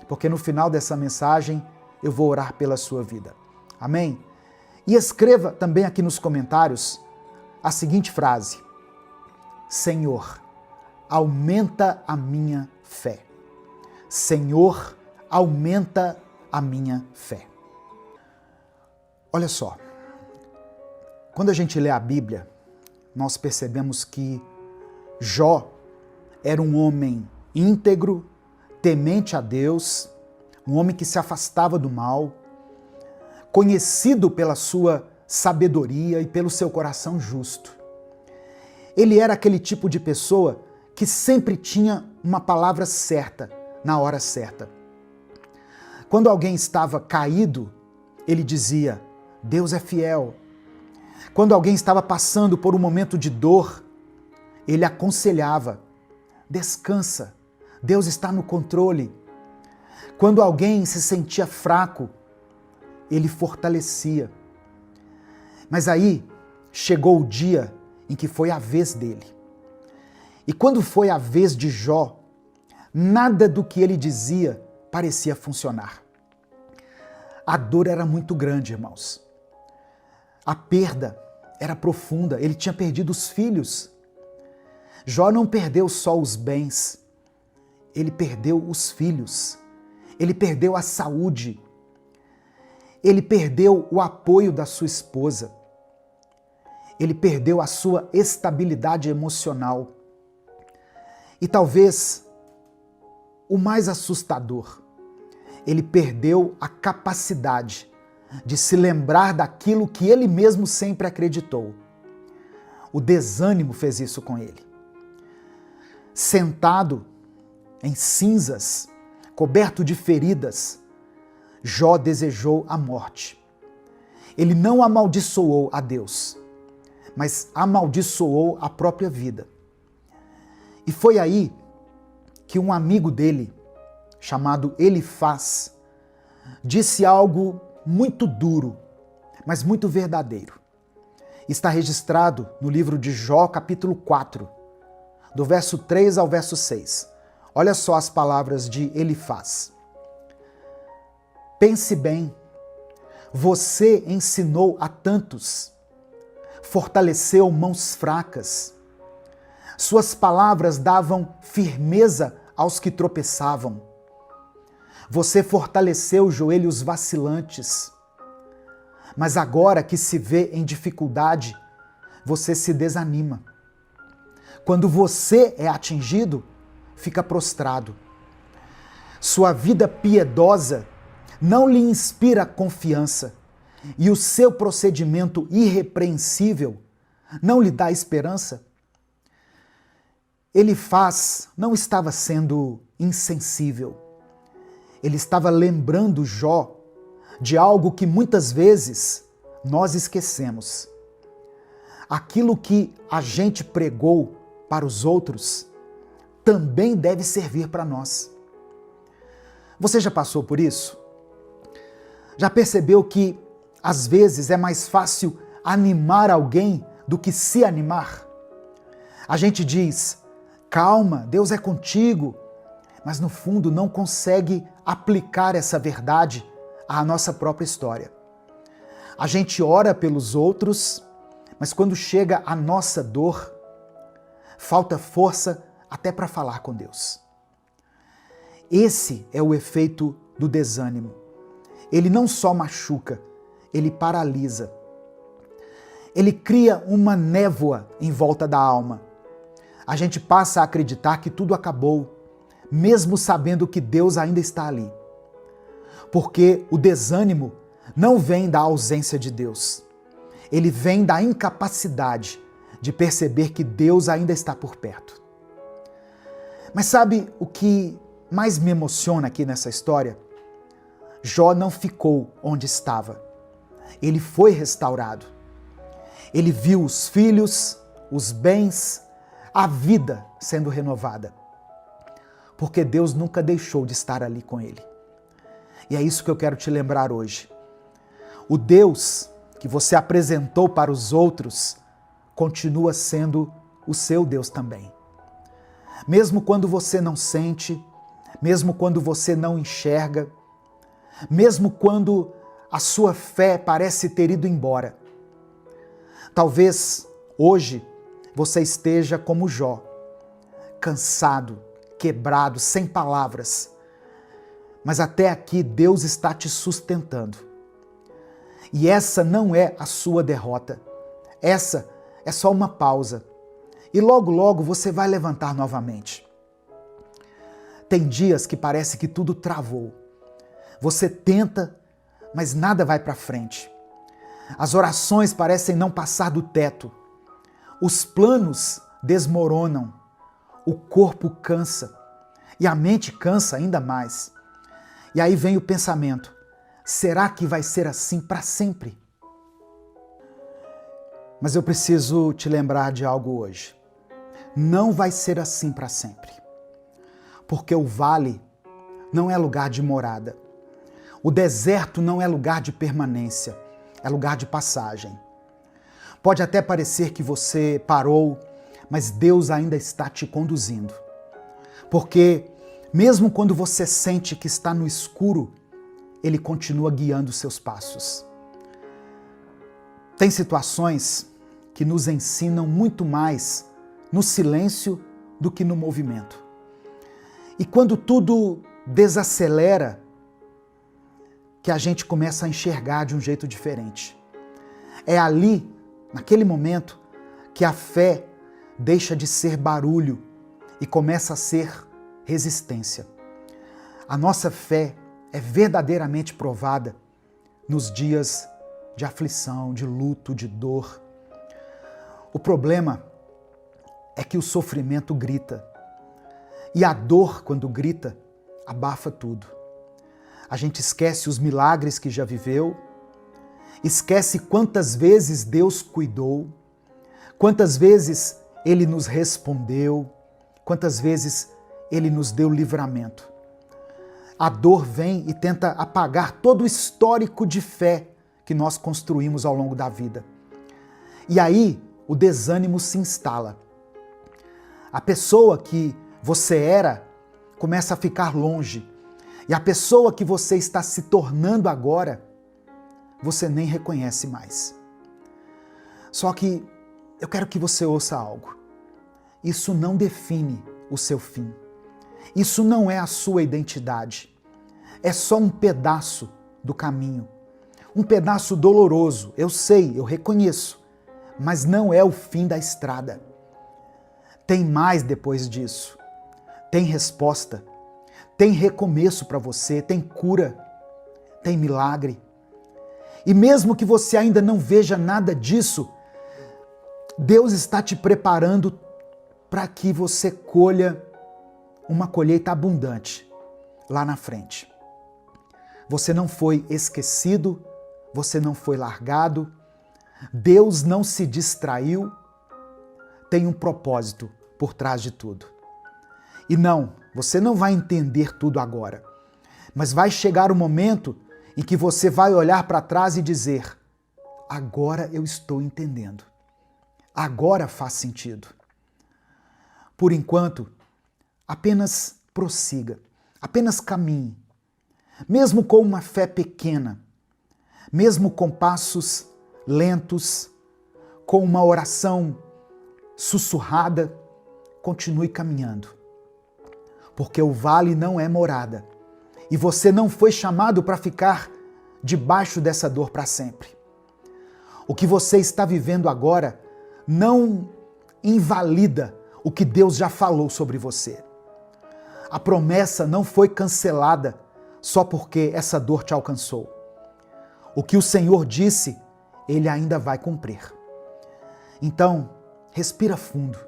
porque no final dessa mensagem eu vou orar pela sua vida. Amém? E escreva também aqui nos comentários a seguinte frase: Senhor, aumenta a minha fé. Senhor, aumenta a minha fé. Olha só, quando a gente lê a Bíblia, nós percebemos que Jó era um homem íntegro, temente a Deus, um homem que se afastava do mal, conhecido pela sua sabedoria e pelo seu coração justo. Ele era aquele tipo de pessoa que sempre tinha uma palavra certa, na hora certa. Quando alguém estava caído, ele dizia: Deus é fiel. Quando alguém estava passando por um momento de dor, ele aconselhava: descansa, Deus está no controle. Quando alguém se sentia fraco, ele fortalecia. Mas aí chegou o dia em que foi a vez dele. E quando foi a vez de Jó, nada do que ele dizia parecia funcionar. A dor era muito grande, irmãos. A perda era profunda, ele tinha perdido os filhos. Jó não perdeu só os bens, ele perdeu os filhos, ele perdeu a saúde, ele perdeu o apoio da sua esposa, ele perdeu a sua estabilidade emocional. E talvez o mais assustador, ele perdeu a capacidade de se lembrar daquilo que ele mesmo sempre acreditou. O desânimo fez isso com ele. Sentado em cinzas, coberto de feridas, Jó desejou a morte. Ele não amaldiçoou a Deus, mas amaldiçoou a própria vida. E foi aí que um amigo dele, chamado Elifaz, disse algo muito duro, mas muito verdadeiro. Está registrado no livro de Jó, capítulo 4, do verso 3 ao verso 6. Olha só as palavras de Elifaz. Pense bem, você ensinou a tantos, fortaleceu mãos fracas, suas palavras davam firmeza aos que tropeçavam. Você fortaleceu joelhos vacilantes, mas agora que se vê em dificuldade, você se desanima. Quando você é atingido, fica prostrado. Sua vida piedosa não lhe inspira confiança e o seu procedimento irrepreensível não lhe dá esperança. Elifaz não estava sendo insensível. Ele estava lembrando Jó de algo que muitas vezes nós esquecemos. Aquilo que a gente pregou para os outros também deve servir para nós. Você já passou por isso? Já percebeu que às vezes é mais fácil animar alguém do que se animar? A gente diz, calma, Deus é contigo, mas no fundo não consegue aplicar essa verdade à nossa própria história. A gente ora pelos outros, mas quando chega a nossa dor, falta força até para falar com Deus. Esse é o efeito do desânimo. Ele não só machuca, ele paralisa. Ele cria uma névoa em volta da alma. A gente passa a acreditar que tudo acabou, mesmo sabendo que Deus ainda está ali. Porque o desânimo não vem da ausência de Deus. Ele vem da incapacidade de perceber que Deus ainda está por perto. Mas sabe o que mais me emociona aqui nessa história? Jó não ficou onde estava. Ele foi restaurado. Ele viu os filhos, os bens, a vida sendo renovada. Porque Deus nunca deixou de estar ali com ele. E é isso que eu quero te lembrar hoje. O Deus que você apresentou para os outros continua sendo o seu Deus também. Mesmo quando você não sente, mesmo quando você não enxerga, mesmo quando a sua fé parece ter ido embora. Talvez hoje você esteja como Jó, cansado, quebrado, sem palavras. Mas até aqui Deus está te sustentando. E essa não é a sua derrota. Essa é só uma pausa. E logo, logo você vai levantar novamente. Tem dias que parece que tudo travou. Você tenta, mas nada vai para frente. As orações parecem não passar do teto. Os planos desmoronam. O corpo cansa. E a mente cansa ainda mais. E aí vem o pensamento: será que vai ser assim para sempre? Mas eu preciso te lembrar de algo hoje. Não vai ser assim para sempre. Porque o vale não é lugar de morada. O deserto não é lugar de permanência, é lugar de passagem. Pode até parecer que você parou, mas Deus ainda está te conduzindo. Porque mesmo quando você sente que está no escuro, Ele continua guiando os seus passos. Tem situações que nos ensinam muito mais no silêncio do que no movimento. E quando tudo desacelera, que a gente começa a enxergar de um jeito diferente. É ali, naquele momento, que a fé deixa de ser barulho e começa a ser resistência. A nossa fé é verdadeiramente provada nos dias de aflição, de luto, de dor. O problema é que o sofrimento grita. E a dor, quando grita, abafa tudo. A gente esquece os milagres que já viveu, esquece quantas vezes Deus cuidou, quantas vezes Ele nos respondeu, quantas vezes Ele nos deu livramento. A dor vem e tenta apagar todo o histórico de fé que nós construímos ao longo da vida. E aí o desânimo se instala. A pessoa que você era começa a ficar longe. E a pessoa que você está se tornando agora, você nem reconhece mais. Só que eu quero que você ouça algo. Isso não define o seu fim. Isso não é a sua identidade. É só um pedaço do caminho. Um pedaço doloroso, eu sei, eu reconheço, mas não é o fim da estrada. Tem mais depois disso. Tem resposta. Tem recomeço para você, tem cura, tem milagre. E mesmo que você ainda não veja nada disso, Deus está te preparando para que você colha uma colheita abundante lá na frente. Você não foi esquecido, você não foi largado, Deus não se distraiu, tem um propósito por trás de tudo. E não, você não vai entender tudo agora, mas vai chegar o momento em que você vai olhar para trás e dizer: agora eu estou entendendo, agora faz sentido. Por enquanto, apenas prossiga, apenas caminhe, mesmo com uma fé pequena, mesmo com passos lentos, com uma oração sussurrada, continue caminhando. Porque o vale não é morada. E você não foi chamado para ficar debaixo dessa dor para sempre. O que você está vivendo agora não invalida o que Deus já falou sobre você. A promessa não foi cancelada só porque essa dor te alcançou. O que o Senhor disse, Ele ainda vai cumprir. Então, respira fundo,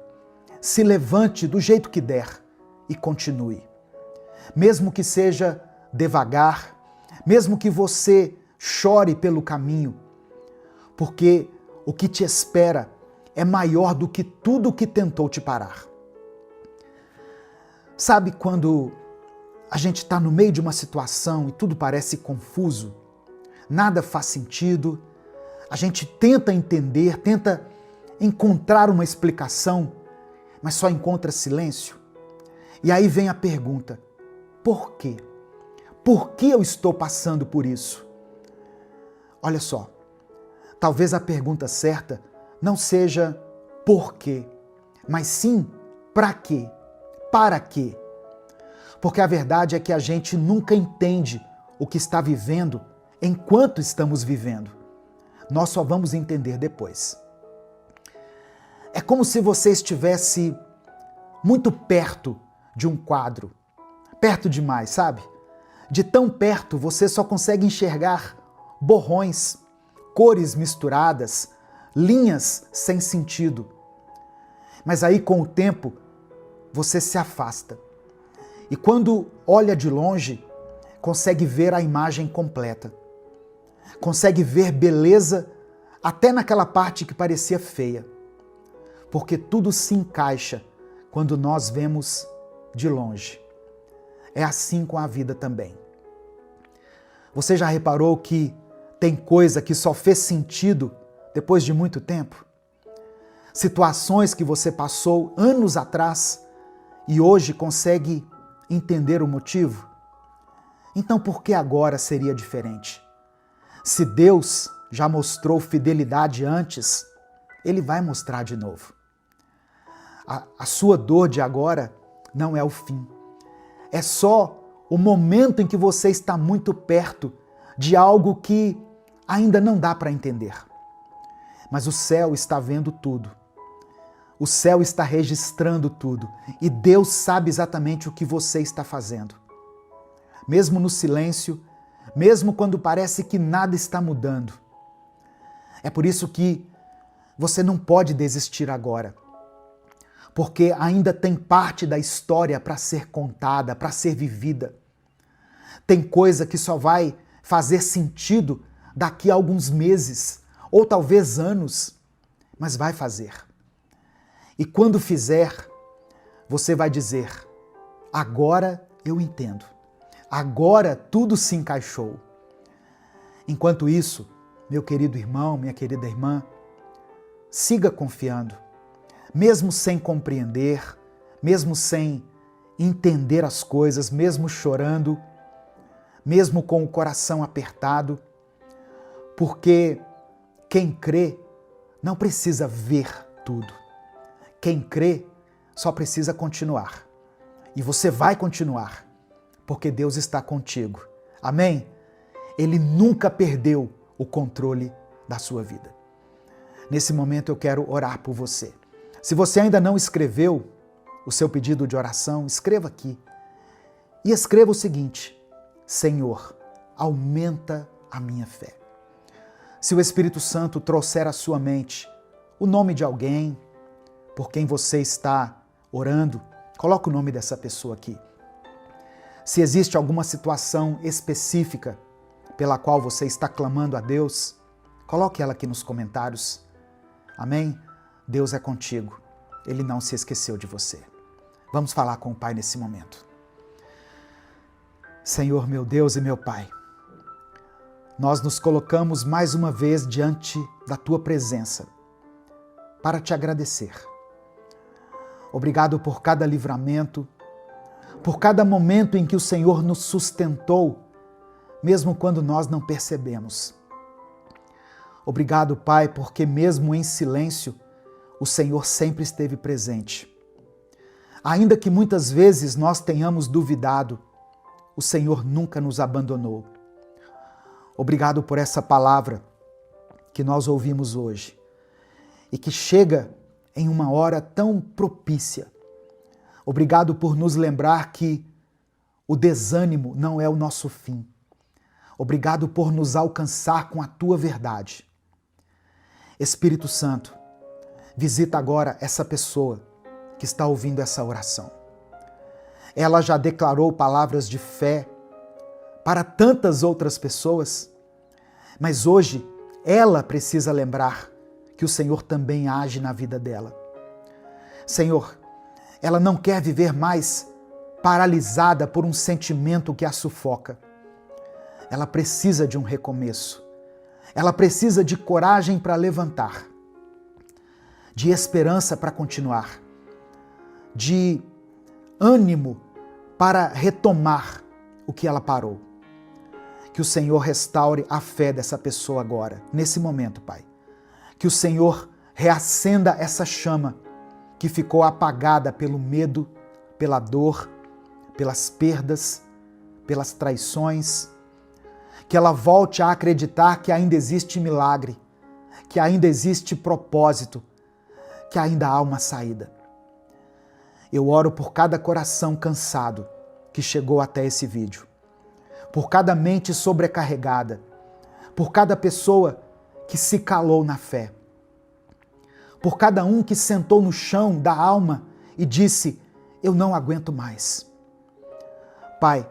se levante do jeito que der e continue. Mesmo que seja devagar, mesmo que você chore pelo caminho, porque o que te espera é maior do que tudo que tentou te parar. Sabe quando a gente está no meio de uma situação e tudo parece confuso, nada faz sentido, a gente tenta entender, tenta encontrar uma explicação, mas só encontra silêncio? E aí vem a pergunta: por quê? Por que eu estou passando por isso? Olha só, talvez a pergunta certa não seja por quê, mas sim para quê? Para quê? Porque a verdade é que a gente nunca entende o que está vivendo enquanto estamos vivendo. Nós só vamos entender depois. É como se você estivesse muito perto de um quadro. Perto demais, sabe? De tão perto você só consegue enxergar borrões, cores misturadas, linhas sem sentido. Mas aí com o tempo você se afasta. E quando olha de longe, consegue ver a imagem completa. Consegue ver beleza até naquela parte que parecia feia. Porque tudo se encaixa quando nós vemos de longe. É assim com a vida também. Você já reparou que tem coisa que só fez sentido depois de muito tempo? situações que você passou anos atrás e hoje consegue entender o motivo? Então por que agora seria diferente? Se Deus já mostrou fidelidade antes, Ele vai mostrar de novo. A sua dor de agora não é o fim. É só o momento em que você está muito perto de algo que ainda não dá para entender. Mas o céu está vendo tudo. O céu está registrando tudo. E Deus sabe exatamente o que você está fazendo. Mesmo no silêncio, mesmo quando parece que nada está mudando. É por isso que você não pode desistir agora. Porque ainda tem parte da história para ser contada, para ser vivida. Tem coisa que só vai fazer sentido daqui a alguns meses, ou talvez anos, mas vai fazer. E quando fizer, você vai dizer: agora eu entendo. Agora tudo se encaixou. Enquanto isso, meu querido irmão, minha querida irmã, siga confiando. Mesmo sem compreender, mesmo sem entender as coisas, mesmo chorando, mesmo com o coração apertado, porque quem crê não precisa ver tudo. Quem crê só precisa continuar. E você vai continuar, porque Deus está contigo. Amém? Ele nunca perdeu o controle da sua vida. Nesse momento eu quero orar por você. Se você ainda não escreveu o seu pedido de oração, escreva aqui. E escreva o seguinte: Senhor, aumenta a minha fé. Se o Espírito Santo trouxer à sua mente o nome de alguém por quem você está orando, coloque o nome dessa pessoa aqui. Se existe alguma situação específica pela qual você está clamando a Deus, coloque ela aqui nos comentários. Amém? Deus é contigo. Ele não se esqueceu de você. Vamos falar com o Pai nesse momento. Senhor, meu Deus e meu Pai, nós nos colocamos mais uma vez diante da Tua presença para Te agradecer. Obrigado por cada livramento, por cada momento em que o Senhor nos sustentou, mesmo quando nós não percebemos. Obrigado, Pai, porque mesmo em silêncio, o Senhor sempre esteve presente. Ainda que muitas vezes nós tenhamos duvidado, o Senhor nunca nos abandonou. Obrigado por essa palavra que nós ouvimos hoje e que chega em uma hora tão propícia. Obrigado por nos lembrar que o desânimo não é o nosso fim. Obrigado por nos alcançar com a Tua verdade. Espírito Santo, visita agora essa pessoa que está ouvindo essa oração. Ela já declarou palavras de fé para tantas outras pessoas, mas hoje ela precisa lembrar que o Senhor também age na vida dela. Senhor, ela não quer viver mais paralisada por um sentimento que a sufoca. Ela precisa de um recomeço. Ela precisa de coragem para levantar, de esperança para continuar, de ânimo para retomar o que ela parou. Que o Senhor restaure a fé dessa pessoa agora, nesse momento, Pai. Que o Senhor reacenda essa chama que ficou apagada pelo medo, pela dor, pelas perdas, pelas traições. Que ela volte a acreditar que ainda existe milagre, que ainda existe propósito, que ainda há uma saída. Eu oro por cada coração cansado que chegou até esse vídeo, por cada mente sobrecarregada, por cada pessoa que se calou na fé, por cada um que sentou no chão da alma e disse: eu não aguento mais. Pai,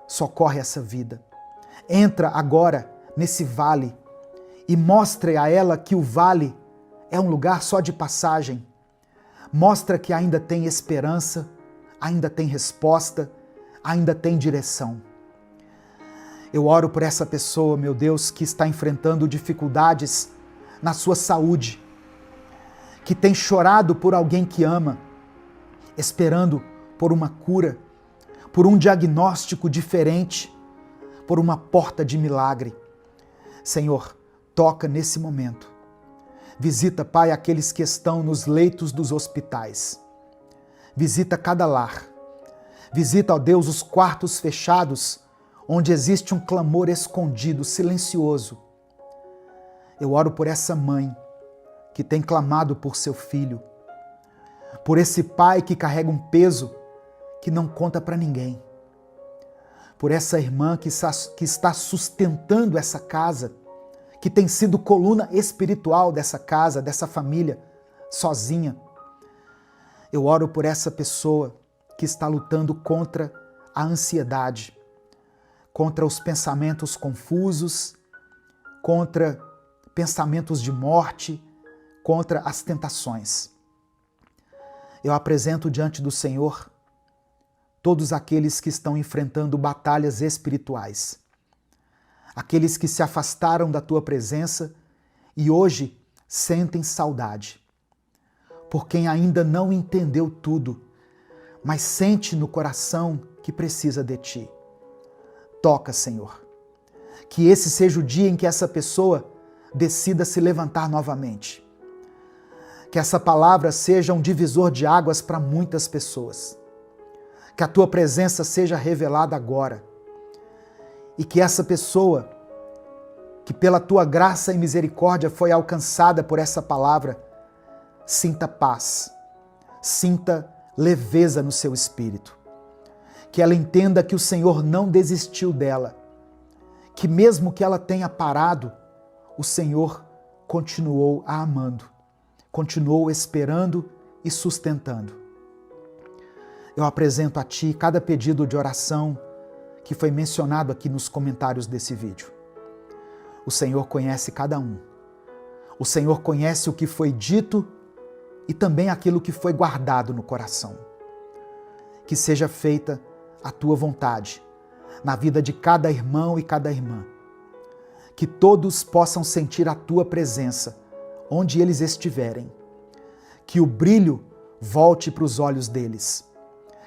socorre essa vida. Entra agora nesse vale e mostre a ela que o vale é um lugar só de passagem. Mostra que ainda tem esperança, ainda tem resposta, ainda tem direção. Eu oro por essa pessoa, meu Deus, que está enfrentando dificuldades na sua saúde, que tem chorado por alguém que ama, esperando por uma cura, por um diagnóstico diferente, por uma porta de milagre. Senhor, toca nesse momento. Visita, Pai, aqueles que estão nos leitos dos hospitais. Visita cada lar. Visita, ó Deus, os quartos fechados, onde existe um clamor escondido, silencioso. Eu oro por essa mãe que tem clamado por seu filho, por esse pai que carrega um peso que não conta para ninguém, por essa irmã que está sustentando essa casa, que tem sido coluna espiritual dessa casa, dessa família, sozinha. Eu oro por essa pessoa que está lutando contra a ansiedade, contra os pensamentos confusos, contra pensamentos de morte, contra as tentações. Eu apresento diante do Senhor todos aqueles que estão enfrentando batalhas espirituais, aqueles que se afastaram da tua presença e hoje sentem saudade, por quem ainda não entendeu tudo, mas sente no coração que precisa de ti. Toca, Senhor, que esse seja o dia em que essa pessoa decida se levantar novamente. Que essa palavra seja um divisor de águas para muitas pessoas. Que a tua presença seja revelada agora. E que essa pessoa, que pela tua graça e misericórdia foi alcançada por essa palavra, sinta paz, sinta leveza no seu espírito. Que ela entenda que o Senhor não desistiu dela. Que mesmo que ela tenha parado, o Senhor continuou a amando, continuou esperando e sustentando. Eu apresento a Ti cada pedido de oração que foi mencionado aqui nos comentários desse vídeo. O Senhor conhece cada um. O Senhor conhece o que foi dito e também aquilo que foi guardado no coração. Que seja feita a Tua vontade na vida de cada irmão e cada irmã. Que todos possam sentir a Tua presença onde eles estiverem. Que o brilho volte para os olhos deles.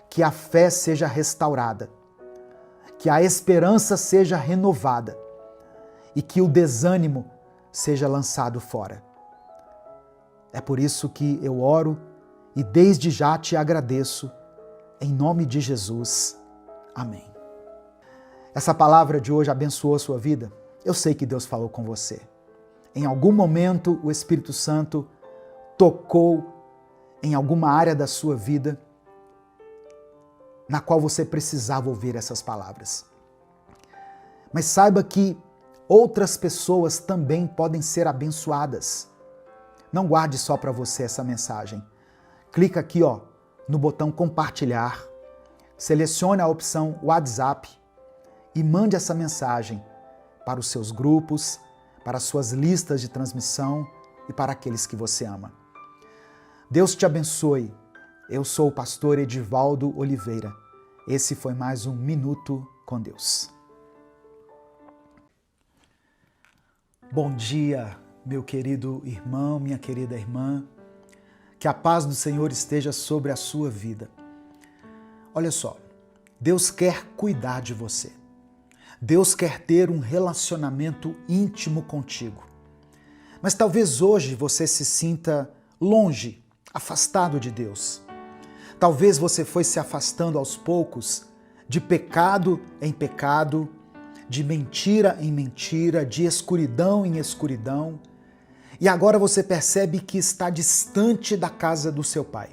Que a fé seja restaurada. Que a esperança seja renovada. E que o desânimo seja lançado fora. É por isso que eu oro e desde já te agradeço, em nome de Jesus. Amém. Essa palavra de hoje abençoou a sua vida? Eu sei que Deus falou com você. Em algum momento o Espírito Santo tocou em alguma área da sua vida na qual você precisava ouvir essas palavras. Mas saiba que outras pessoas também podem ser abençoadas. Não guarde só para você essa mensagem. Clica aqui, no botão compartilhar, selecione a opção WhatsApp e mande essa mensagem para os seus grupos, para as suas listas de transmissão e para aqueles que você ama. Deus te abençoe. Eu sou o pastor Edivaldo Oliveira. Esse foi mais um Minuto com Deus. Bom dia, meu querido irmão, minha querida irmã. Que a paz do Senhor esteja sobre a sua vida. Olha só, Deus quer cuidar de você. Deus quer ter um relacionamento íntimo contigo. Mas talvez hoje você se sinta longe, afastado de Deus. Talvez você foi se afastando aos poucos de pecado em pecado, de mentira em mentira, de escuridão em escuridão, e agora você percebe que está distante da casa do seu Pai.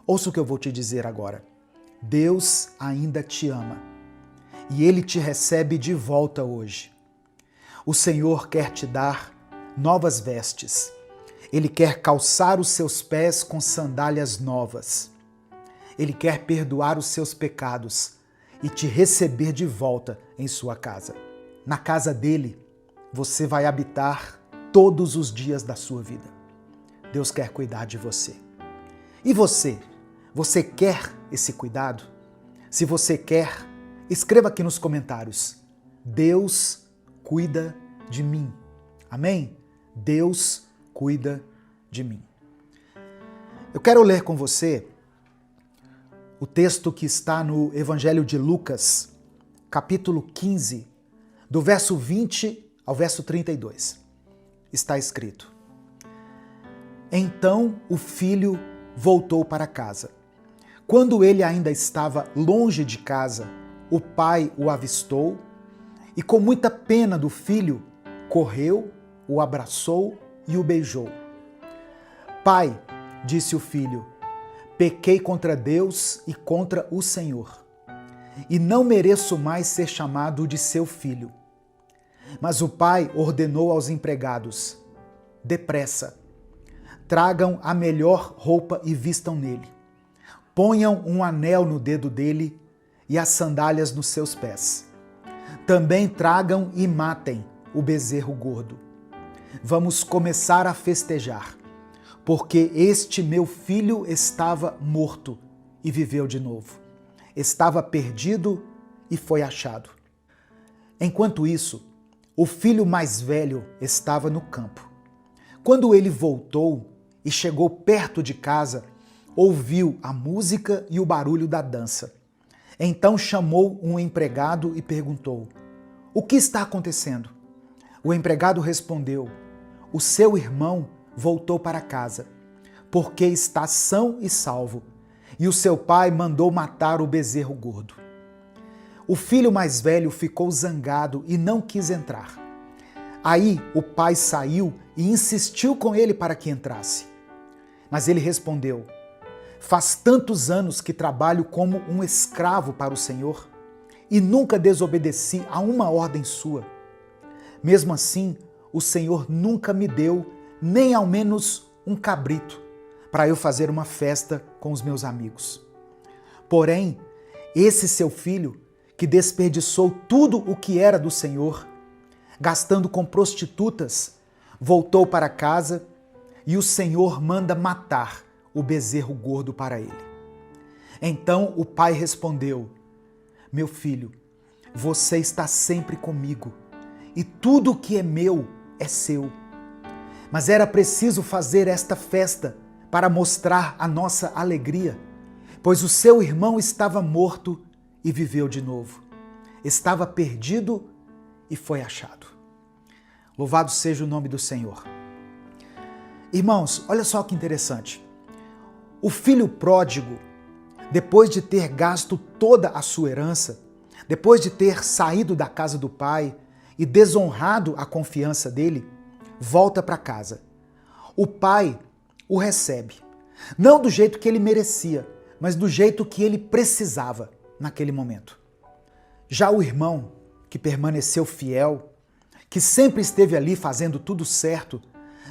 Ouça o que eu vou te dizer agora. Deus ainda te ama. E Ele te recebe de volta hoje. O Senhor quer te dar novas vestes. Ele quer calçar os seus pés com sandálias novas. Ele quer perdoar os seus pecados e te receber de volta em sua casa. Na casa dele, você vai habitar todos os dias da sua vida. Deus quer cuidar de você. E você? Você quer esse cuidado? Se você quer, escreva aqui nos comentários. Deus cuida de mim. Amém? Deus cuida de mim. Eu quero ler com você o texto que está no Evangelho de Lucas, capítulo 15, do verso 20 ao verso 32. Está escrito: Então o filho voltou para casa. Quando ele ainda estava longe de casa, o pai o avistou e, com muita pena do filho, correu, o abraçou e o beijou. Pai, disse o filho, pequei contra Deus e contra o Senhor, e não mereço mais ser chamado de seu filho. Mas o pai ordenou aos empregados: depressa, tragam a melhor roupa e vistam nele. Ponham um anel no dedo dele e as sandálias nos seus pés. Também tragam e matem o bezerro gordo. Vamos começar a festejar, porque este meu filho estava morto e viveu de novo. Estava perdido e foi achado. Enquanto isso, o filho mais velho estava no campo. Quando ele voltou e chegou perto de casa, ouviu a música e o barulho da dança. Então chamou um empregado e perguntou: o que está acontecendo? O empregado respondeu: o seu irmão voltou para casa, porque está são e salvo, e o seu pai mandou matar o bezerro gordo. O filho mais velho ficou zangado e não quis entrar. Aí o pai saiu e insistiu com ele para que entrasse. Mas ele respondeu: faz tantos anos que trabalho como um escravo para o Senhor e nunca desobedeci a uma ordem sua. Mesmo assim, o Senhor nunca me deu nem ao menos um cabrito para eu fazer uma festa com os meus amigos. Porém, esse seu filho, que desperdiçou tudo o que era do Senhor, gastando com prostitutas, voltou para casa e o Senhor manda matar o bezerro gordo para ele. Então o pai respondeu: meu filho, você está sempre comigo e tudo o que é meu é seu. Mas era preciso fazer esta festa para mostrar a nossa alegria, pois o seu irmão estava morto e viveu de novo. Estava perdido e foi achado. Louvado seja o nome do Senhor. Irmãos, olha só que interessante. O filho pródigo, depois de ter gasto toda a sua herança, depois de ter saído da casa do pai e desonrado a confiança dele, volta para casa. O pai o recebe, não do jeito que ele merecia, mas do jeito que ele precisava naquele momento. Já o irmão, que permaneceu fiel, que sempre esteve ali fazendo tudo certo,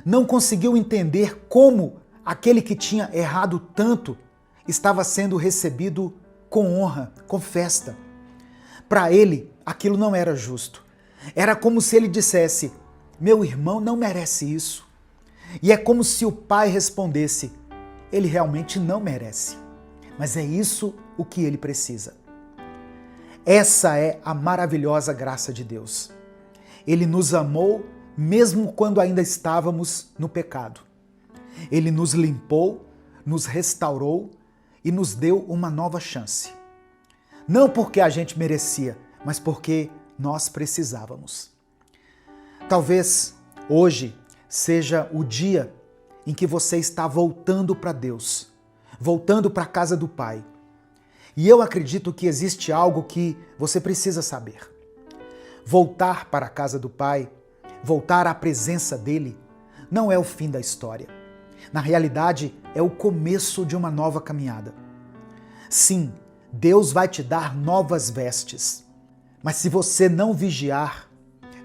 não conseguiu entender como aquele que tinha errado tanto estava sendo recebido com honra, com festa. Para ele, aquilo não era justo. Era como se ele dissesse: meu irmão não merece isso. E é como se o pai respondesse: ele realmente não merece, mas é isso o que ele precisa. Essa é a maravilhosa graça de Deus. Ele nos amou mesmo quando ainda estávamos no pecado. Ele nos limpou, nos restaurou e nos deu uma nova chance. Não porque a gente merecia, mas porque nós precisávamos. Talvez hoje seja o dia em que você está voltando para Deus, voltando para a casa do Pai. E eu acredito que existe algo que você precisa saber. Voltar para a casa do Pai, voltar à presença dele, não é o fim da história. Na realidade, é o começo de uma nova caminhada. Sim, Deus vai te dar novas vestes, mas se você não vigiar,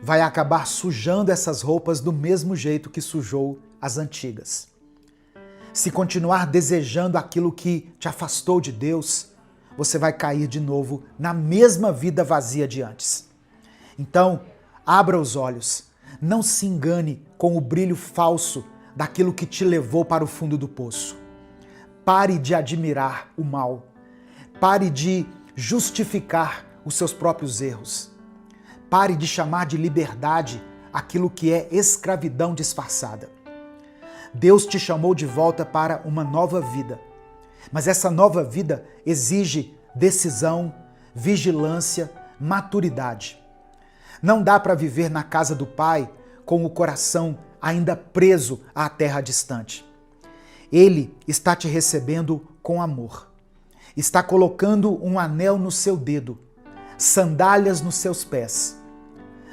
vai acabar sujando essas roupas do mesmo jeito que sujou as antigas. Se continuar desejando aquilo que te afastou de Deus, você vai cair de novo na mesma vida vazia de antes. Então, abra os olhos, não se engane com o brilho falso daquilo que te levou para o fundo do poço. Pare de admirar o mal. Pare de justificar os seus próprios erros. Pare de chamar de liberdade aquilo que é escravidão disfarçada. Deus te chamou de volta para uma nova vida. Mas essa nova vida exige decisão, vigilância, maturidade. Não dá para viver na casa do Pai com o coração ainda preso à terra distante. Ele está te recebendo com amor. Está colocando um anel no seu dedo, sandálias nos seus pés,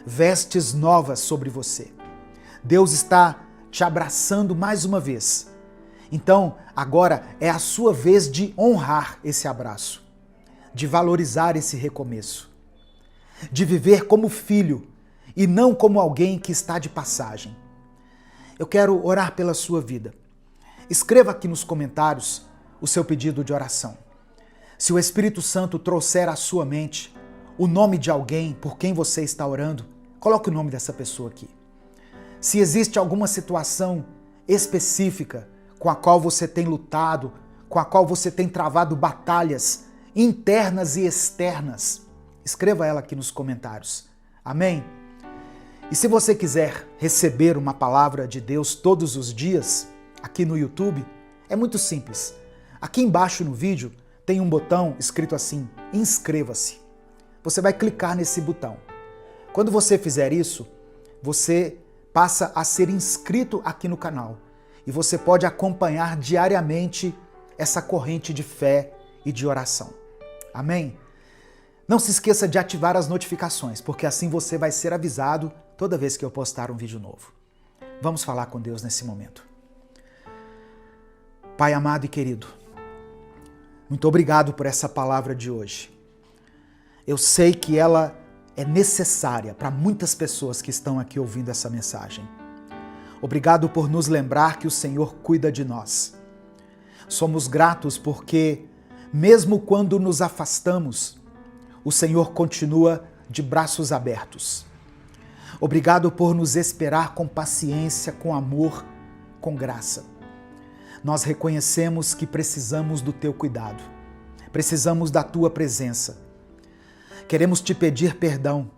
vestes novas sobre você. Deus está te abraçando mais uma vez. Então, agora é a sua vez de honrar esse abraço, de valorizar esse recomeço, de viver como filho e não como alguém que está de passagem. Eu quero orar pela sua vida. Escreva aqui nos comentários o seu pedido de oração. Se o Espírito Santo trouxer à sua mente o nome de alguém por quem você está orando, coloque o nome dessa pessoa aqui. Se existe alguma situação específica com a qual você tem lutado, com a qual você tem travado batalhas internas e externas, escreva ela aqui nos comentários. Amém? E se você quiser receber uma palavra de Deus todos os dias, aqui no YouTube, é muito simples. Aqui embaixo no vídeo tem um botão escrito assim, inscreva-se. Você vai clicar nesse botão. Quando você fizer isso, você passa a ser inscrito aqui no canal e você pode acompanhar diariamente essa corrente de fé e de oração. Amém? Não se esqueça de ativar as notificações, porque assim você vai ser avisado toda vez que eu postar um vídeo novo. Vamos falar com Deus nesse momento. Pai amado e querido, muito obrigado por essa palavra de hoje. Eu sei que ela é necessária para muitas pessoas que estão aqui ouvindo essa mensagem. Obrigado por nos lembrar que o Senhor cuida de nós. Somos gratos porque, mesmo quando nos afastamos, o Senhor continua de braços abertos. Obrigado por nos esperar com paciência, com amor, com graça. Nós reconhecemos que precisamos do teu cuidado, precisamos da tua presença. Queremos te pedir perdão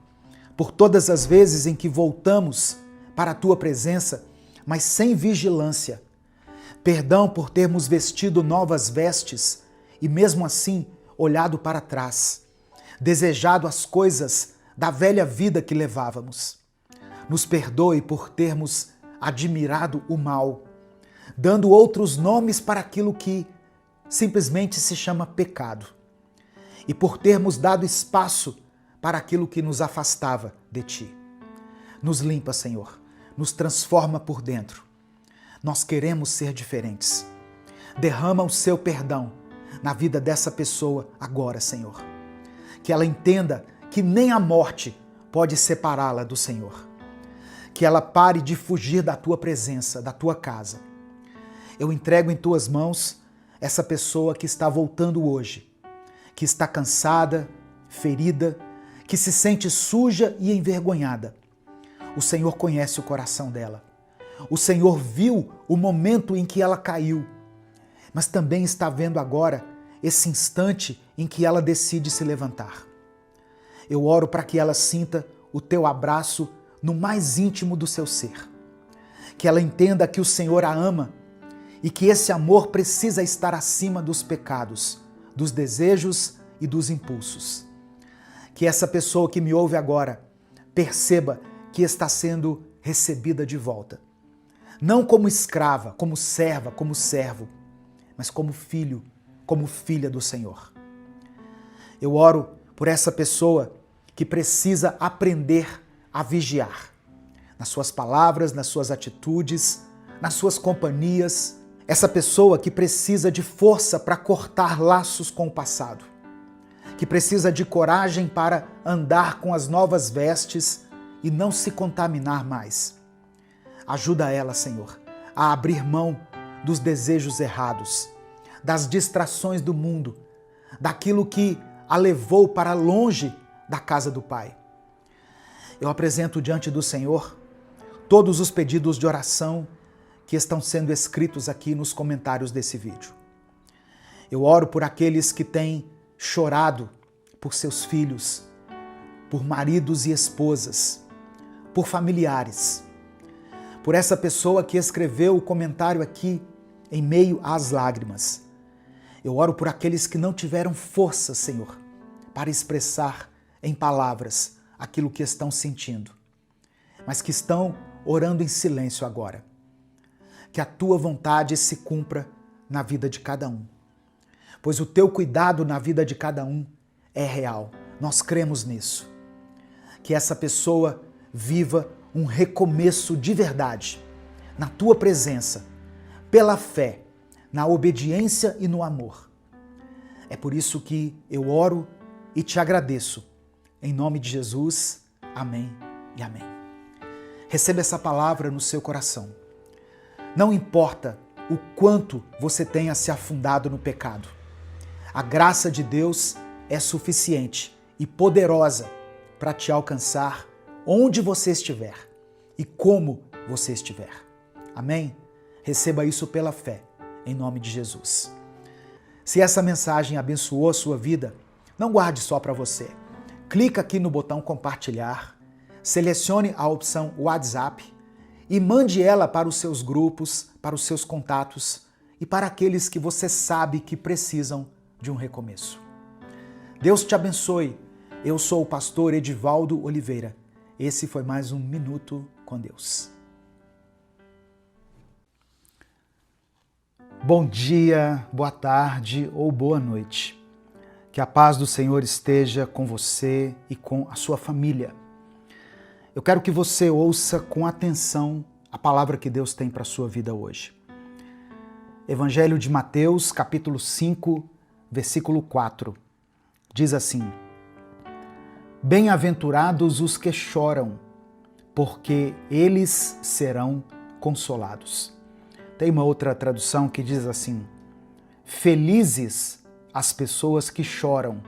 por todas as vezes em que voltamos para a tua presença, mas sem vigilância. Perdão por termos vestido novas vestes e mesmo assim olhado para trás, desejado as coisas da velha vida que levávamos. Nos perdoe por termos admirado o mal, dando outros nomes para aquilo que simplesmente se chama pecado. E por termos dado espaço para aquilo que nos afastava de ti. Nos limpa, Senhor, nos transforma por dentro. Nós queremos ser diferentes. Derrama o seu perdão na vida dessa pessoa agora, Senhor. Que ela entenda que nem a morte pode separá-la do Senhor. Que ela pare de fugir da tua presença, da tua casa. Eu entrego em tuas mãos essa pessoa que está voltando hoje, que está cansada, ferida, que se sente suja e envergonhada. O Senhor conhece o coração dela. O Senhor viu o momento em que ela caiu, mas também está vendo agora esse instante em que ela decide se levantar. Eu oro para que ela sinta o teu abraço no mais íntimo do seu ser. Que ela entenda que o Senhor a ama e que esse amor precisa estar acima dos pecados, dos desejos e dos impulsos. Que essa pessoa que me ouve agora perceba que está sendo recebida de volta. Não como escrava, como serva, como servo, mas como filho, como filha do Senhor. Eu oro por essa pessoa que precisa aprender a vigiar nas suas palavras, nas suas atitudes, nas suas companhias. Essa pessoa que precisa de força para cortar laços com o passado, que precisa de coragem para andar com as novas vestes e não se contaminar mais. Ajuda ela, Senhor, a abrir mão dos desejos errados, das distrações do mundo, daquilo que a levou para longe da casa do Pai. Eu apresento diante do Senhor todos os pedidos de oração que estão sendo escritos aqui nos comentários desse vídeo. Eu oro por aqueles que têm chorado por seus filhos, por maridos e esposas, por familiares, por essa pessoa que escreveu o comentário aqui em meio às lágrimas. Eu oro por aqueles que não tiveram força, Senhor, para expressar em palavras aquilo que estão sentindo, mas que estão orando em silêncio agora. Que a tua vontade se cumpra na vida de cada um, pois o teu cuidado na vida de cada um é real. Nós cremos nisso. Que essa pessoa viva um recomeço de verdade na tua presença, pela fé, na obediência e no amor. É por isso que eu oro e te agradeço. Em nome de Jesus, amém e amém. Receba essa palavra no seu coração. Não importa o quanto você tenha se afundado no pecado, a graça de Deus é suficiente e poderosa para te alcançar onde você estiver e como você estiver. Amém? Receba isso pela fé, em nome de Jesus. Se essa mensagem abençoou a sua vida, não guarde só para você. Clica aqui no botão compartilhar, selecione a opção WhatsApp e mande ela para os seus grupos, para os seus contatos e para aqueles que você sabe que precisam de um recomeço. Deus te abençoe. Eu sou o pastor Edivaldo Oliveira. Esse foi mais um Minuto com Deus. Bom dia, boa tarde ou boa noite. Que a paz do Senhor esteja com você e com a sua família. Eu quero que você ouça com atenção a palavra que Deus tem para a sua vida hoje. Evangelho de Mateus, capítulo 5, versículo 4. Diz assim: Bem-aventurados os que choram, porque eles serão consolados. Tem uma outra tradução que diz assim: Felizes as pessoas que choram,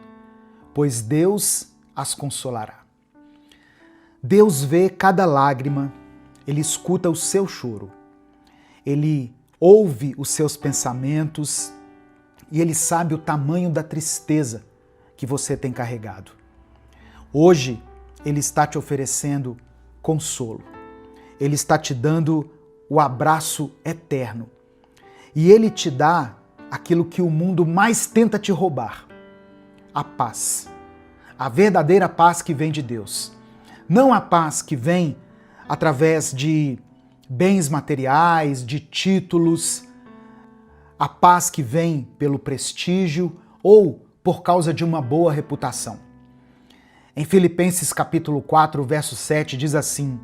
pois Deus as consolará. Deus vê cada lágrima, Ele escuta o seu choro, Ele ouve os seus pensamentos e Ele sabe o tamanho da tristeza que você tem carregado. Hoje, Ele está te oferecendo consolo. Ele está te dando o abraço eterno. E Ele te dá aquilo que o mundo mais tenta te roubar: a paz. A verdadeira paz que vem de Deus. Não a paz que vem através de bens materiais, de títulos, a paz que vem pelo prestígio ou por causa de uma boa reputação. Em Filipenses capítulo 4, verso 7 diz assim: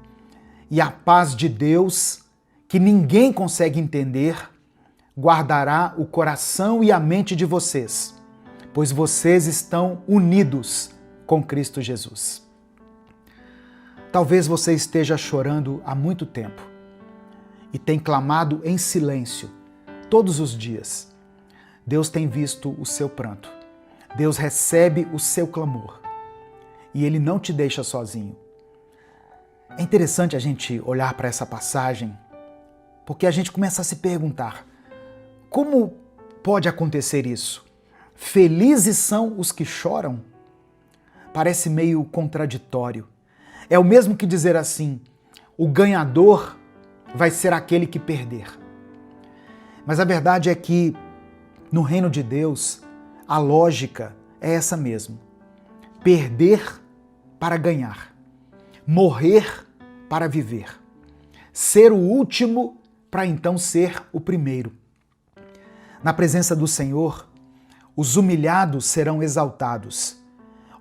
E a paz de Deus, que ninguém consegue entender, guardará o coração e a mente de vocês, pois vocês estão unidos com Cristo Jesus. Talvez você esteja chorando há muito tempo e tem clamado em silêncio todos os dias. Deus tem visto o seu pranto. Deus recebe o seu clamor e Ele não te deixa sozinho. É interessante a gente olhar para essa passagem porque a gente começa a se perguntar: como pode acontecer isso? Felizes são os que choram? Parece meio contraditório. É o mesmo que dizer assim: o ganhador vai ser aquele que perder. Mas a verdade é que no reino de Deus a lógica é essa mesmo: perder para ganhar, morrer para viver, ser o último para então ser o primeiro. Na presença do Senhor, os humilhados serão exaltados,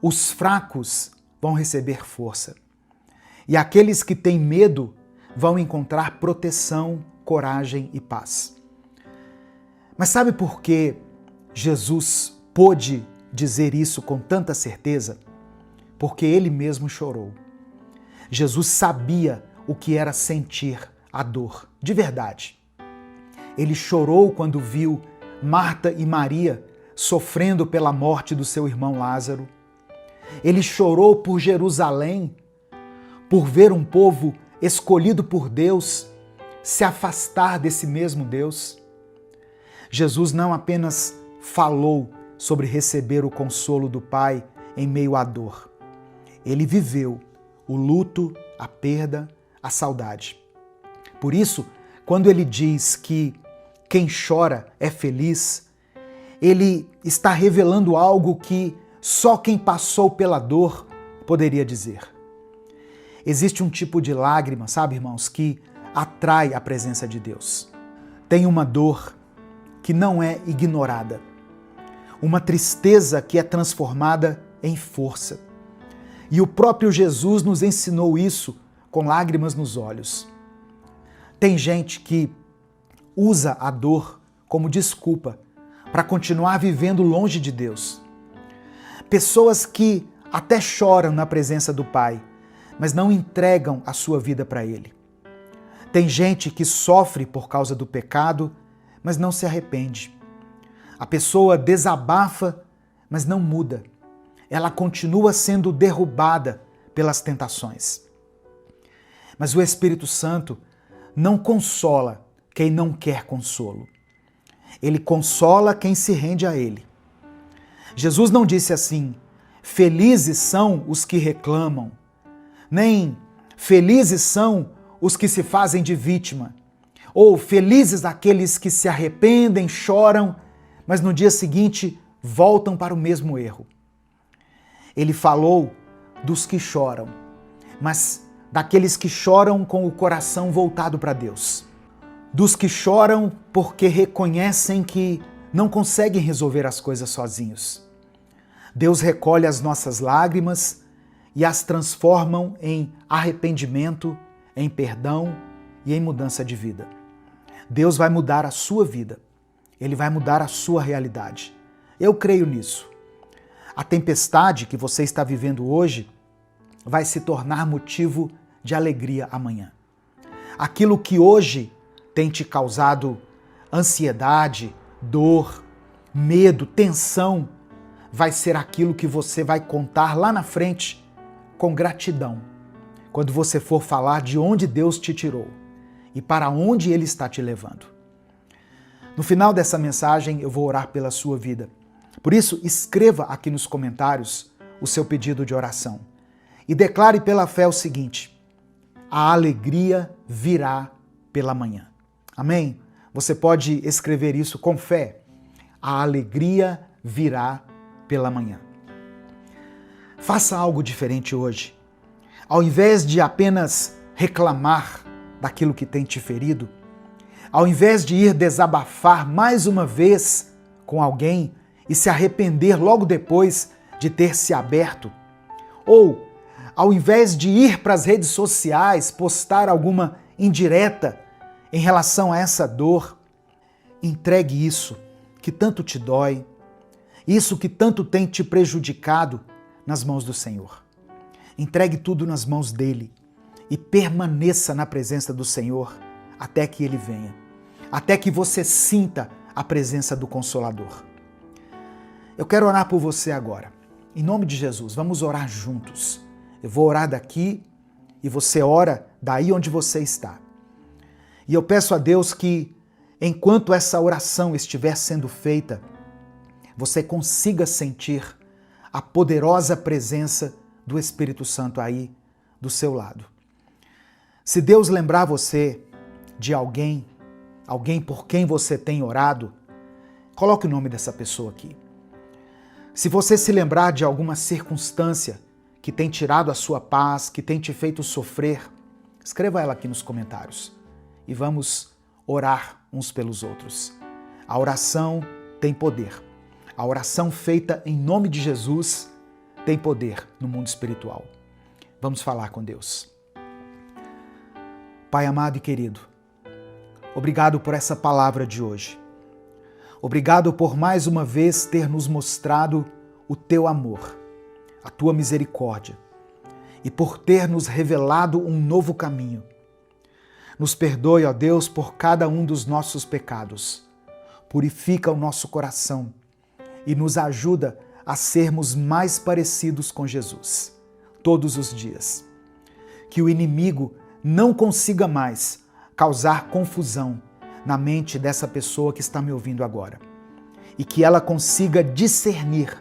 os fracos vão receber força, e aqueles que têm medo vão encontrar proteção, coragem e paz. Mas sabe por que Jesus pôde dizer isso com tanta certeza? Porque Ele mesmo chorou. Jesus sabia o que era sentir a dor, de verdade. Ele chorou quando viu Marta e Maria sofrendo pela morte do seu irmão Lázaro. Ele chorou por Jerusalém, por ver um povo escolhido por Deus se afastar desse mesmo Deus. Jesus não apenas falou sobre receber o consolo do Pai em meio à dor. Ele viveu o luto, a perda, a saudade. Por isso, quando ele diz que quem chora é feliz, ele está revelando algo que só quem passou pela dor poderia dizer. Existe um tipo de lágrima, sabe, irmãos, que atrai a presença de Deus. Tem uma dor que não é ignorada, uma tristeza que é transformada em força. E o próprio Jesus nos ensinou isso com lágrimas nos olhos. Tem gente que usa a dor como desculpa para continuar vivendo longe de Deus. Pessoas que até choram na presença do Pai, mas não entregam a sua vida para Ele. Tem gente que sofre por causa do pecado, mas não se arrepende. A pessoa desabafa, mas não muda. Ela continua sendo derrubada pelas tentações. Mas o Espírito Santo não consola quem não quer consolo. Ele consola quem se rende a Ele. Jesus não disse assim: felizes são os que reclamam, nem felizes são os que se fazem de vítima, ou felizes aqueles que se arrependem, choram, mas no dia seguinte voltam para o mesmo erro. Ele falou dos que choram, mas daqueles que choram com o coração voltado para Deus. Dos que choram porque reconhecem que não conseguem resolver as coisas sozinhos. Deus recolhe as nossas lágrimas e as transformam em arrependimento, em perdão e em mudança de vida. Deus vai mudar a sua vida. Ele vai mudar a sua realidade. Eu creio nisso. A tempestade que você está vivendo hoje vai se tornar motivo de alegria amanhã. Aquilo que hoje tem te causado ansiedade, dor, medo, tensão, vai ser aquilo que você vai contar lá na frente com gratidão, quando você for falar de onde Deus te tirou e para onde Ele está te levando. No final dessa mensagem, eu vou orar pela sua vida. Por isso, escreva aqui nos comentários o seu pedido de oração e declare pela fé o seguinte: a alegria virá pela manhã. Amém? Você pode escrever isso com fé. A alegria virá pela manhã. Faça algo diferente hoje. Ao invés de apenas reclamar daquilo que tem te ferido, ao invés de ir desabafar mais uma vez com alguém e se arrepender logo depois de ter se aberto, ou ao invés de ir para as redes sociais postar alguma indireta em relação a essa dor, entregue isso que tanto te dói, isso que tanto tem te prejudicado nas mãos do Senhor. Entregue tudo nas mãos dele e permaneça na presença do Senhor até que ele venha, até que você sinta a presença do Consolador. Eu quero orar por você agora. Em nome de Jesus, vamos orar juntos. Eu vou orar daqui e você ora daí onde você está. E eu peço a Deus que, enquanto essa oração estiver sendo feita, você consiga sentir a poderosa presença do Espírito Santo aí do seu lado. Se Deus lembrar você de alguém por quem você tem orado, coloque o nome dessa pessoa aqui. Se você se lembrar de alguma circunstância que tem tirado a sua paz, que tem te feito sofrer, escreva ela aqui nos comentários e vamos orar uns pelos outros. A oração tem poder. A oração feita em nome de Jesus tem poder no mundo espiritual. Vamos falar com Deus. Pai amado e querido, obrigado por essa palavra de hoje. Obrigado por mais uma vez ter nos mostrado o teu amor, a tua misericórdia e por ter nos revelado um novo caminho. Nos perdoe, ó Deus, por cada um dos nossos pecados. Purifica o nosso coração e nos ajuda a sermos mais parecidos com Jesus todos os dias. Que o inimigo não consiga mais causar confusão na mente dessa pessoa que está me ouvindo agora e que ela consiga discernir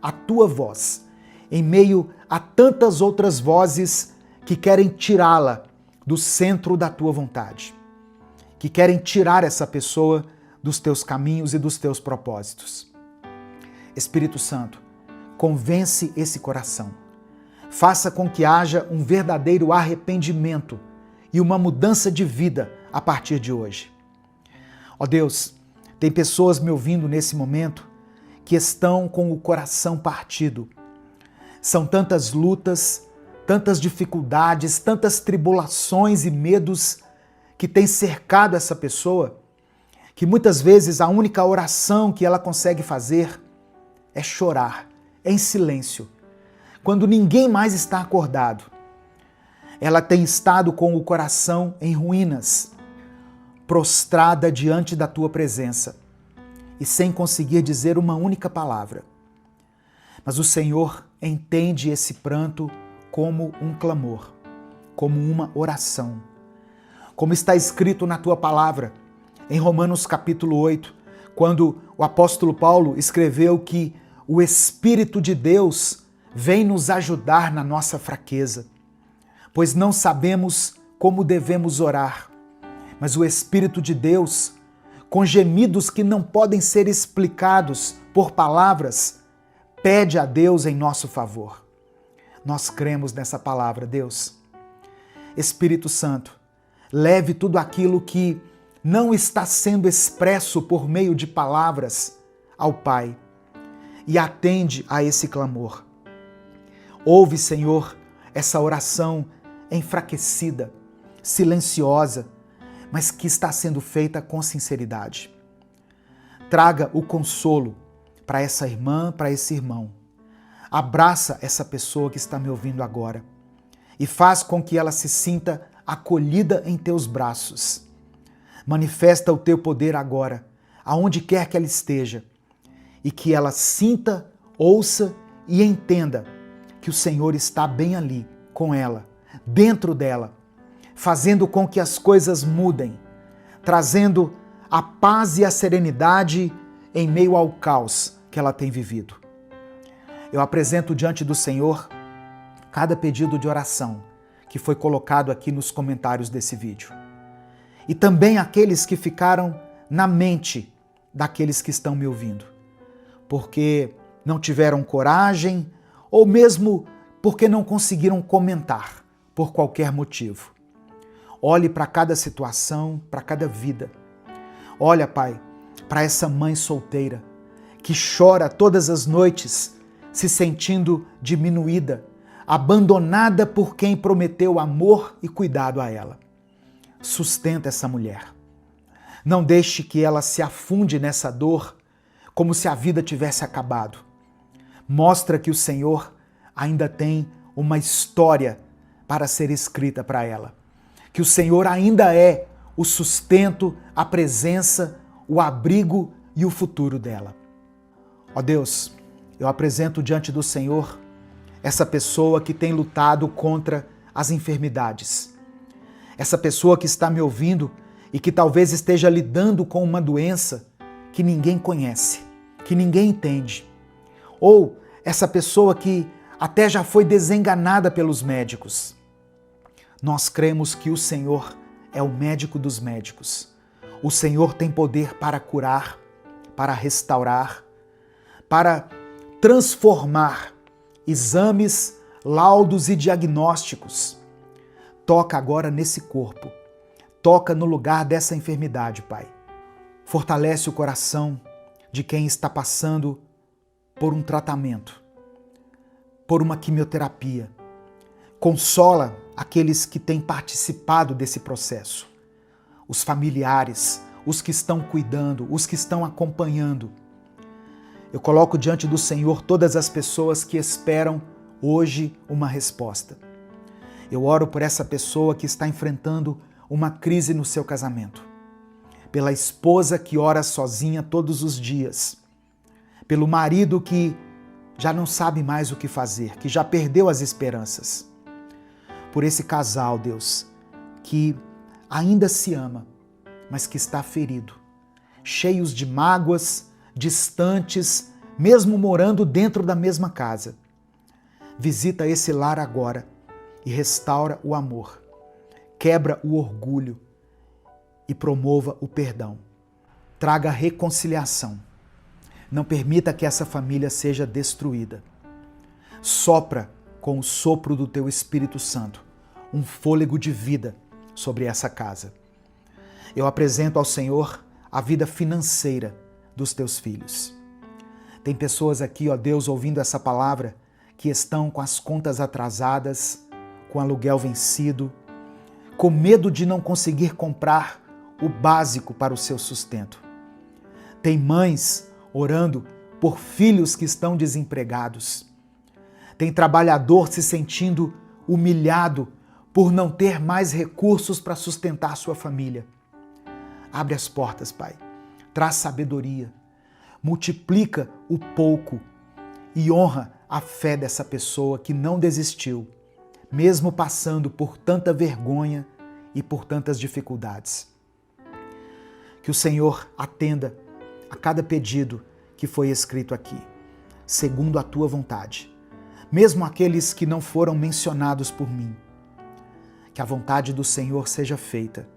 a tua voz em meio a tantas outras vozes que querem tirá-la do centro da tua vontade. que querem tirar essa pessoa dos teus caminhos e dos teus propósitos. Espírito Santo, convence esse coração. Faça com que haja um verdadeiro arrependimento e uma mudança de vida a partir de hoje. Ó Deus, tem pessoas me ouvindo nesse momento que estão com o coração partido. São tantas lutas, tantas dificuldades, tantas tribulações e medos que têm cercado essa pessoa, que muitas vezes a única oração que ela consegue fazer é chorar, em silêncio, quando ninguém mais está acordado. Ela tem estado com o coração em ruínas, prostrada diante da tua presença e sem conseguir dizer uma única palavra. Mas o Senhor entende esse pranto como um clamor, como uma oração. Como está escrito na tua palavra, em Romanos capítulo 8, quando o apóstolo Paulo escreveu que o Espírito de Deus vem nos ajudar na nossa fraqueza, pois não sabemos como devemos orar, mas o Espírito de Deus, com gemidos que não podem ser explicados por palavras, pede a Deus em nosso favor. Nós cremos nessa palavra, Deus. Espírito Santo, leve tudo aquilo que não está sendo expresso por meio de palavras ao Pai e atende a esse clamor. Ouve, Senhor, essa oração enfraquecida, silenciosa, mas que está sendo feita com sinceridade. Traga o consolo para essa irmã, para esse irmão. Abraça essa pessoa que está me ouvindo agora e faz com que ela se sinta acolhida em teus braços. Manifesta o teu poder agora, aonde quer que ela esteja, e que ela sinta, ouça e entenda que o Senhor está bem ali com ela, dentro dela, fazendo com que as coisas mudem, trazendo a paz e a serenidade em meio ao caos que ela tem vivido. Eu apresento diante do Senhor cada pedido de oração que foi colocado aqui nos comentários desse vídeo. E também aqueles que ficaram na mente daqueles que estão me ouvindo, porque não tiveram coragem ou mesmo porque não conseguiram comentar por qualquer motivo. Olhe para cada situação, para cada vida. Olha, Pai, para essa mãe solteira que chora todas as noites se sentindo diminuída, abandonada por quem prometeu amor e cuidado a ela. Sustenta essa mulher. Não deixe que ela se afunde nessa dor como se a vida tivesse acabado. Mostra que o Senhor ainda tem uma história para ser escrita para ela. Que o Senhor ainda é o sustento, a presença, o abrigo e o futuro dela. Ó Deus, eu apresento diante do Senhor essa pessoa que tem lutado contra as enfermidades. Essa pessoa que está me ouvindo e que talvez esteja lidando com uma doença que ninguém conhece, que ninguém entende. Ou essa pessoa que até já foi desenganada pelos médicos. Nós cremos que o Senhor é o médico dos médicos. O Senhor tem poder para curar, para restaurar, para transformar exames, laudos e diagnósticos. Toca agora nesse corpo. Toca no lugar dessa enfermidade, Pai. Fortalece o coração de quem está passando por um tratamento, por uma quimioterapia. Consola aqueles que têm participado desse processo. Os familiares, os que estão cuidando, os que estão acompanhando. Eu coloco diante do Senhor todas as pessoas que esperam hoje uma resposta. Eu oro por essa pessoa que está enfrentando uma crise no seu casamento, pela esposa que ora sozinha todos os dias, pelo marido que já não sabe mais o que fazer, que já perdeu as esperanças, por esse casal, Deus, que ainda se ama, mas que está ferido, cheios de mágoas, distantes, mesmo morando dentro da mesma casa. Visita esse lar agora e restaura o amor. Quebra o orgulho e promova o perdão. Traga reconciliação. Não permita que essa família seja destruída. Sopra com o sopro do teu Espírito Santo um fôlego de vida sobre essa casa. Eu apresento ao Senhor a vida financeira dos teus filhos. Tem pessoas aqui, ó Deus, ouvindo essa palavra, que estão com as contas atrasadas, com aluguel vencido, com medo de não conseguir comprar o básico para o seu sustento. Tem mães orando por filhos que estão desempregados. Tem trabalhador se sentindo humilhado por não ter mais recursos para sustentar sua família. Abre as portas, Pai. Traz sabedoria. Multiplica o pouco e honra a fé dessa pessoa que não desistiu, mesmo passando por tanta vergonha e por tantas dificuldades. Que o Senhor atenda a cada pedido que foi escrito aqui, segundo a tua vontade, mesmo aqueles que não foram mencionados por mim. Que a vontade do Senhor seja feita,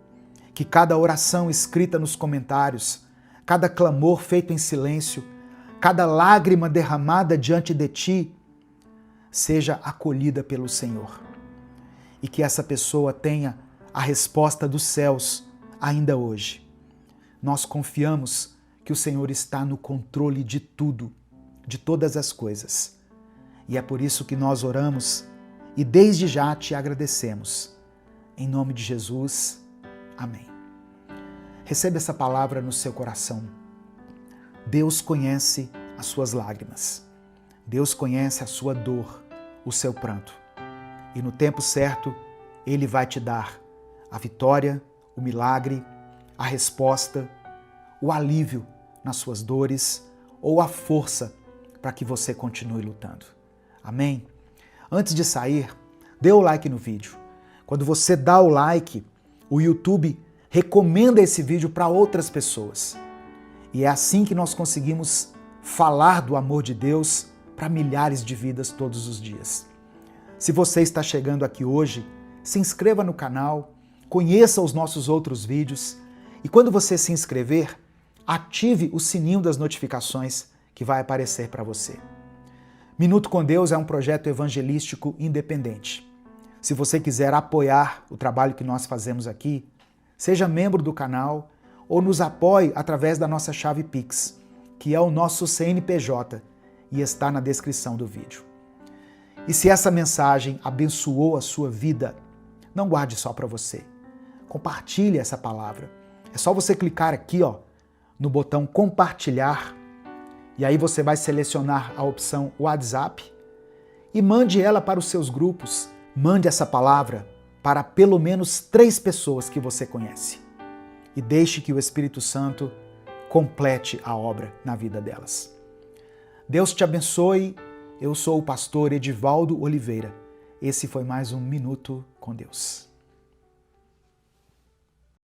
que cada oração escrita nos comentários, cada clamor feito em silêncio, cada lágrima derramada diante de ti, seja acolhida pelo Senhor. E que essa pessoa tenha a resposta dos céus ainda hoje. Nós confiamos que o Senhor está no controle de tudo, de todas as coisas. E é por isso que nós oramos e desde já te agradecemos. Em nome de Jesus, amém. Receba essa palavra no seu coração. Deus conhece as suas lágrimas. Deus conhece a sua dor, o seu pranto. E no tempo certo, Ele vai te dar a vitória, o milagre, a resposta, o alívio nas suas dores ou a força para que você continue lutando. Amém? Antes de sair, dê o like no vídeo. Quando você dá o like, o YouTube recomenda esse vídeo para outras pessoas. E é assim que nós conseguimos falar do amor de Deus para milhares de vidas todos os dias. Se você está chegando aqui hoje, se inscreva no canal, conheça os nossos outros vídeos e quando você se inscrever, ative o sininho das notificações que vai aparecer para você. Minuto com Deus é um projeto evangelístico independente. Se você quiser apoiar o trabalho que nós fazemos aqui, seja membro do canal ou nos apoie através da nossa chave Pix, que é o nosso CNPJ e está na descrição do vídeo. E se essa mensagem abençoou a sua vida, não guarde só para você. Compartilhe essa palavra. É só você clicar aqui, ó, no botão compartilhar e aí você vai selecionar a opção WhatsApp e mande ela para os seus grupos. Mande essa palavra para pelo menos 3 pessoas que você conhece e deixe que o Espírito Santo complete a obra na vida delas. Deus te abençoe. Eu sou o pastor Edivaldo Oliveira. Esse foi mais um Minuto com Deus.